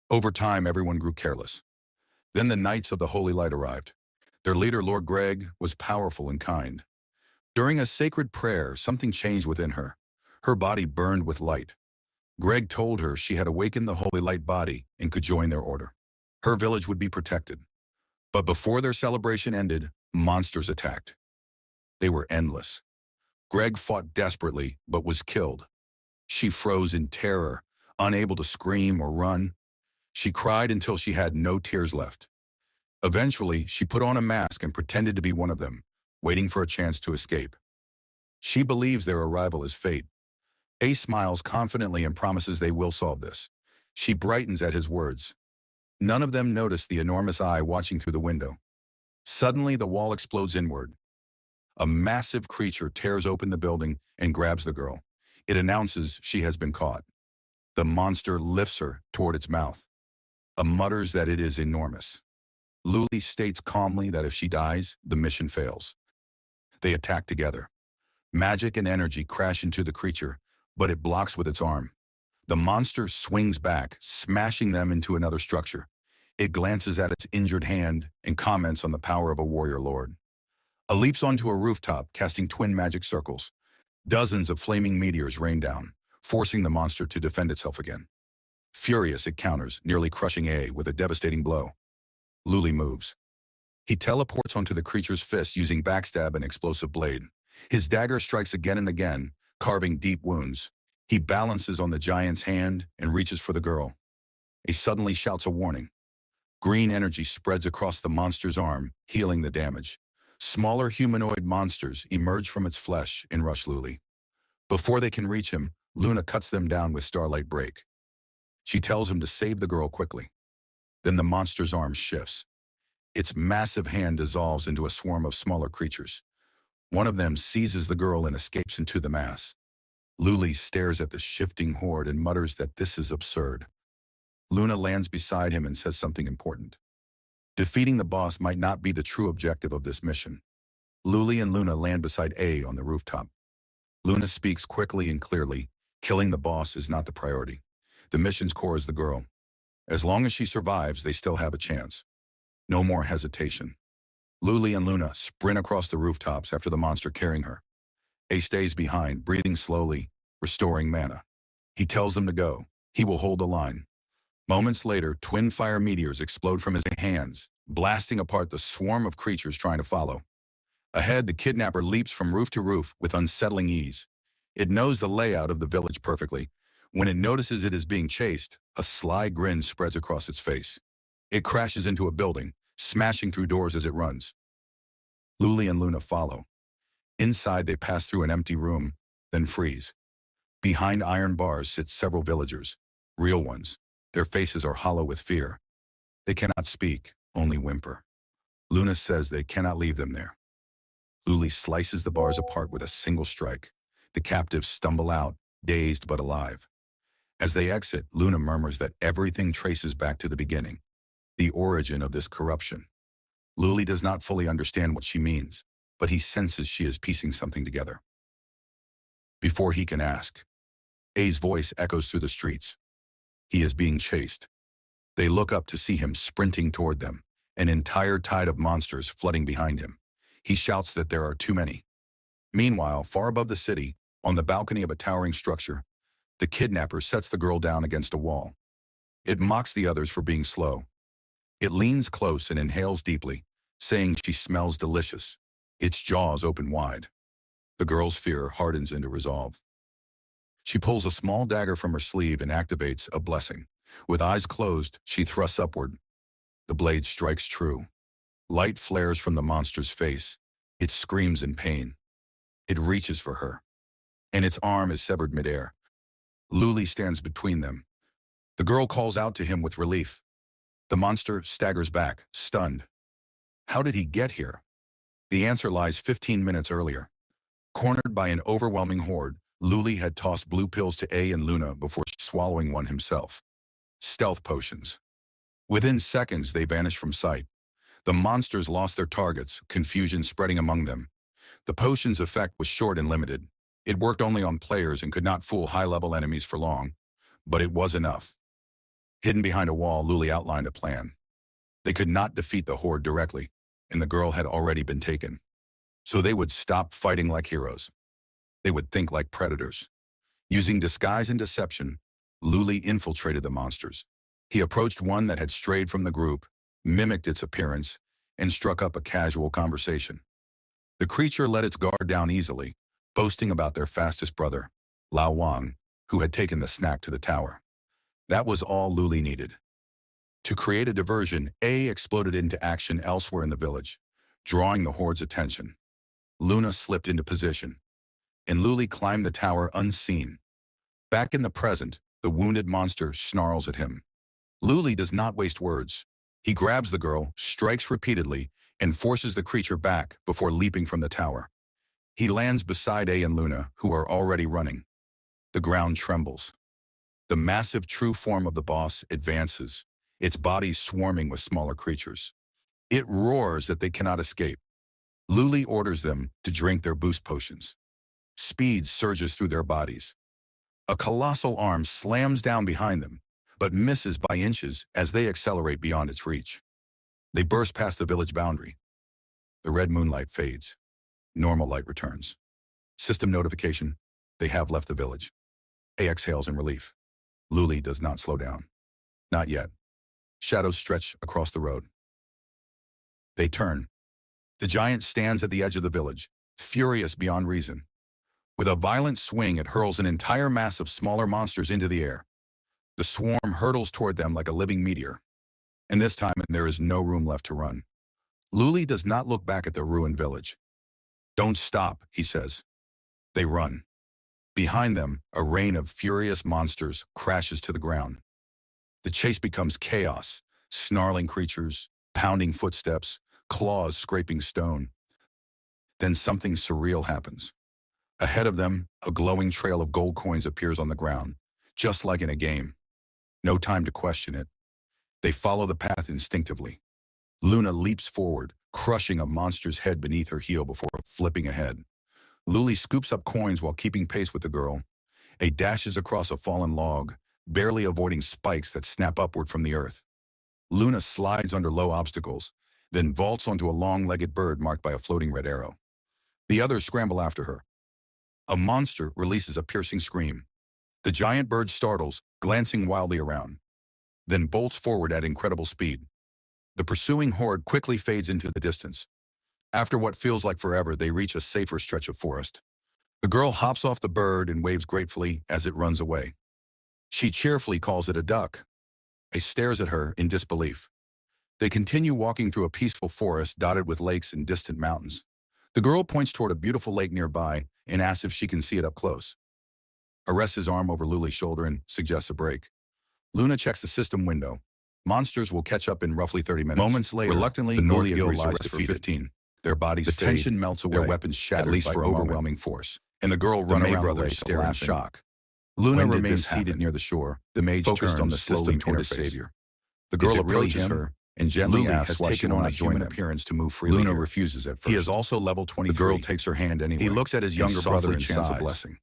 Over time, everyone grew careless. Then the Knights of the Holy Light arrived. Their leader, Lord Greg, was powerful and kind. During a sacred prayer, something changed within her. Her body burned with light. Greg told her she had awakened the Holy Light body and could join their order. Her village would be protected. But before their celebration ended, monsters attacked. They were endless. Greg fought desperately, but was killed. She froze in terror, unable to scream or run. She cried until she had no tears left. Eventually, she put on a mask and pretended to be one of them, waiting for a chance to escape. She believes their arrival is fate. Ace smiles confidently and promises they will solve this. She brightens at his words. None of them notice the enormous eye watching through the window. Suddenly, the wall explodes inward. A massive creature tears open the building and grabs the girl. It announces she has been caught. The monster lifts her toward its mouth. Mutters that it is enormous. Luli states calmly that if she dies, the mission fails. They attack together. Magic and energy crash into the creature, but it blocks with its arm. The monster swings back, smashing them into another structure. It glances at its injured hand and comments on the power of a warrior lord. It leaps onto a rooftop, casting twin magic circles. Dozens of flaming meteors rain down, forcing the monster to defend itself again. Furious, it counters, nearly crushing A with a devastating blow. Luli moves. He teleports onto the creature's fist using backstab and explosive blade. His dagger strikes again and again, carving deep wounds. He balances on the giant's hand and reaches for the girl. A suddenly shouts a warning. Green energy spreads across the monster's arm, healing the damage. Smaller humanoid monsters emerge from its flesh and rush Luli. Before they can reach him, Luna cuts them down with Starlight Break. She tells him to save the girl quickly. Then the monster's arm shifts. Its massive hand dissolves into a swarm of smaller creatures. One of them seizes the girl and escapes into the mass. Luli stares at the shifting horde and mutters that this is absurd. Luna lands beside him and says something important. Defeating the boss might not be the true objective of this mission. Luli and Luna land beside A on the rooftop. Luna speaks quickly and clearly. Killing the boss is not the priority. The mission's core is the girl. As long as she survives, they still have a chance. No more hesitation. Luli and Luna sprint across the rooftops after the monster carrying her. A stays behind, breathing slowly, restoring mana. He tells them to go. He will hold the line. Moments later, twin fire meteors explode from his hands, blasting apart the swarm of creatures trying to follow. Ahead, the kidnapper leaps from roof to roof with unsettling ease. It knows the layout of the village perfectly. When it notices it is being chased, a sly grin spreads across its face. It crashes into a building, smashing through doors as it runs. Luli and Luna follow. Inside, they pass through an empty room, then freeze. Behind iron bars sit several villagers, real ones. Their faces are hollow with fear. They cannot speak, only whimper. Luna says they cannot leave them there. Luli slices the bars apart with a single strike. The captives stumble out, dazed but alive. As they exit, Luna murmurs that everything traces back to the beginning, the origin of this corruption. Luli does not fully understand what she means, but he senses she is piecing something together. Before he can ask, A's voice echoes through the streets. He is being chased. They look up to see him sprinting toward them, an entire tide of monsters flooding behind him. He shouts that there are too many. Meanwhile, far above the city, on the balcony of a towering structure, the kidnapper sets the girl down against a wall. It mocks the others for being slow. It leans close and inhales deeply, saying she smells delicious, its jaws open wide. The girl's fear hardens into resolve. She pulls a small dagger from her sleeve and activates a blessing. With eyes closed, she thrusts upward. The blade strikes true. Light flares from the monster's face. It screams in pain. It reaches for her, and its arm is severed midair. Luli stands between them. The girl calls out to him with relief. The monster staggers back, stunned. How did he get here? The answer lies 15 minutes earlier. Cornered by an overwhelming horde, Luli had tossed blue pills to A and Luna before swallowing one himself. Stealth potions. Within seconds, they vanished from sight. The monsters lost their targets, confusion spreading among them. The potion's effect was short and limited. It worked only on players and could not fool high-level enemies for long, but it was enough. Hidden behind a wall, Luli outlined a plan. They could not defeat the horde directly, and the girl had already been taken. So they would stop fighting like heroes. They would think like predators. Using disguise and deception, Luli infiltrated the monsters. He approached one that had strayed from the group, mimicked its appearance, and struck up a casual conversation. The creature let its guard down easily, boasting about their fastest brother, Lao Wang, who had taken the snack to the tower. That was all Luli needed. To create a diversion, A exploded into action elsewhere in the village, drawing the horde's attention. Luna slipped into position, and Luli climbed the tower unseen. Back in the present, the wounded monster snarls at him. Luli does not waste words. He grabs the girl, strikes repeatedly, and forces the creature back before leaping from the tower. He lands beside A and Luna, who are already running. The ground trembles. The massive true form of the boss advances, its body swarming with smaller creatures. It roars that they cannot escape. Luli orders them to drink their boost potions. Speed surges through their bodies. A colossal arm slams down behind them, but misses by inches as they accelerate beyond its reach. They burst past the village boundary. The red moonlight fades. Normal light returns. System notification: they have left the village. A exhales in relief. Luli does not slow down. Not yet. Shadows stretch across the road. They turn. The giant stands at the edge of the village, furious beyond reason. With a violent swing, it hurls an entire mass of smaller monsters into the air. The swarm hurtles toward them like a living meteor. And this time, there is no room left to run. Luli does not look back at the ruined village. "Don't stop," he says. They run. Behind them, a rain of furious monsters crashes to the ground. The chase becomes chaos, snarling creatures, pounding footsteps, claws scraping stone. Then something surreal happens. Ahead of them, a glowing trail of gold coins appears on the ground, just like in a game. No time to question it. They follow the path instinctively. Luna leaps forward, crushing a monster's head beneath her heel before flipping ahead. Luli scoops up coins while keeping pace with the girl. It dashes across a fallen log, barely avoiding spikes that snap upward from the earth. Luna slides under low obstacles, then vaults onto a long-legged bird marked by a floating red arrow. The others scramble after her. A monster releases a piercing scream. The giant bird startles, glancing wildly around, then bolts forward at incredible speed. The pursuing horde quickly fades into the distance. After what feels like forever, they reach a safer stretch of forest. The girl hops off the bird and waves gratefully as it runs away. She cheerfully calls it a duck. It stares at her in disbelief. They continue walking through a peaceful forest dotted with lakes and distant mountains. The girl points toward a beautiful lake nearby and asks if she can see it up close. He rests his arm over Luli's shoulder and suggests a break. Luna checks the system window. Monsters will catch up in roughly 30 minutes. Moments later, reluctantly, the North agrees to rest for 15. Their bodies fade, tension melts away, their weapons shattered, at least for overwhelming force. And the girl run around the lake stare in shock. Luna remains seated near the shore, the mage focused on the system toward his savior. The girl approaches her and gently asks why she will not join appearance to move freely. Luna refuses at first. He is also level 23. The girl takes her hand anyway. He looks at his younger brother and chants a blessing.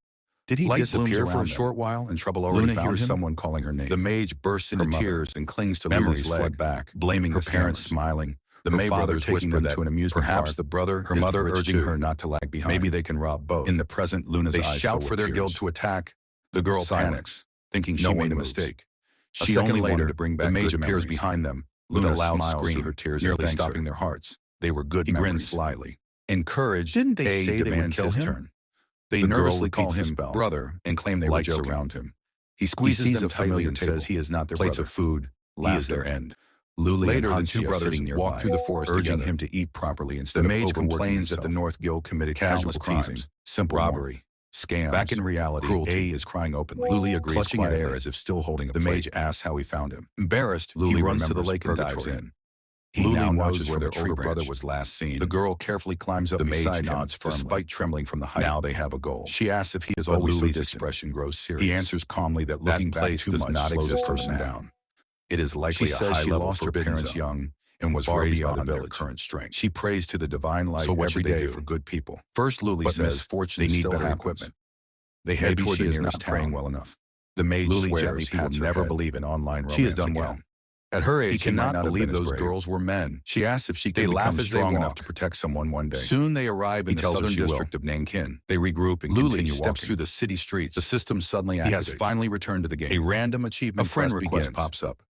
Did he disappear for a short while and trouble already found him? Luna hears someone calling her name. The mage bursts into tears and clings to Luli's leg, back, blaming her parents smiling. The father taking them to an amusement park. Perhaps the brother, her mother urging her not to lag behind. Maybe they can rob both. In the present, Luna's eyes fill with tears. They shout for their guild to attack. The girl panics, thinking she made a mistake. She only wanted to bring back the mage appears behind them with a loud scream, her tears nearly stopping their hearts. They were good memories. He grins slyly. Encouraged, didn't they say they would kill him? They nervously call him brother and claim they were joking. Around him. He squeezes them tightly and says he is not their plates brother. Of food. He is their end. Luli later, the two brothers walk through the forest urging him to eat properly instead of overworking himself. The mage complains that the North Guild committed casual crimes, simple robbery, scams. Back in reality, cruelty. A is crying openly. Luli agrees clutching at air as if still holding a plate. The mage asks how he found him. Embarrassed, Luli runs to the lake and dives in. He now knows where their older brother was last seen. The girl carefully climbs up beside him, despite trembling from the height. Now they have a goal. She asks if he is always so distant. Expression grows serious. He answers calmly that looking back too much slows a person down. It is likely a high level for parents young and was far beyond their current strength. She prays to the divine light every day for good people. First, Luli says they need better equipment. They head toward the nearest town. Praying well enough. The mage swears he will never believe in online romance. She has done well. At her age, he cannot believe those girls were men. She asks if she can become strong enough to protect someone one day. Soon they arrive in the southern district of Nankin. They regroup and continue steps through the city streets. The system suddenly activates. He has finally returned to the game. A random achievement friend request pops up.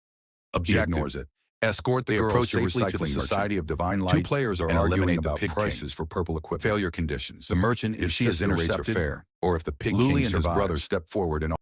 He ignores it. Escort the girl safely to the Society of Divine Light. Two players are arguing about prices for purple equipment. Failure conditions. The merchant, if she is intercepted, fair, or if the pig king and his brother step forward and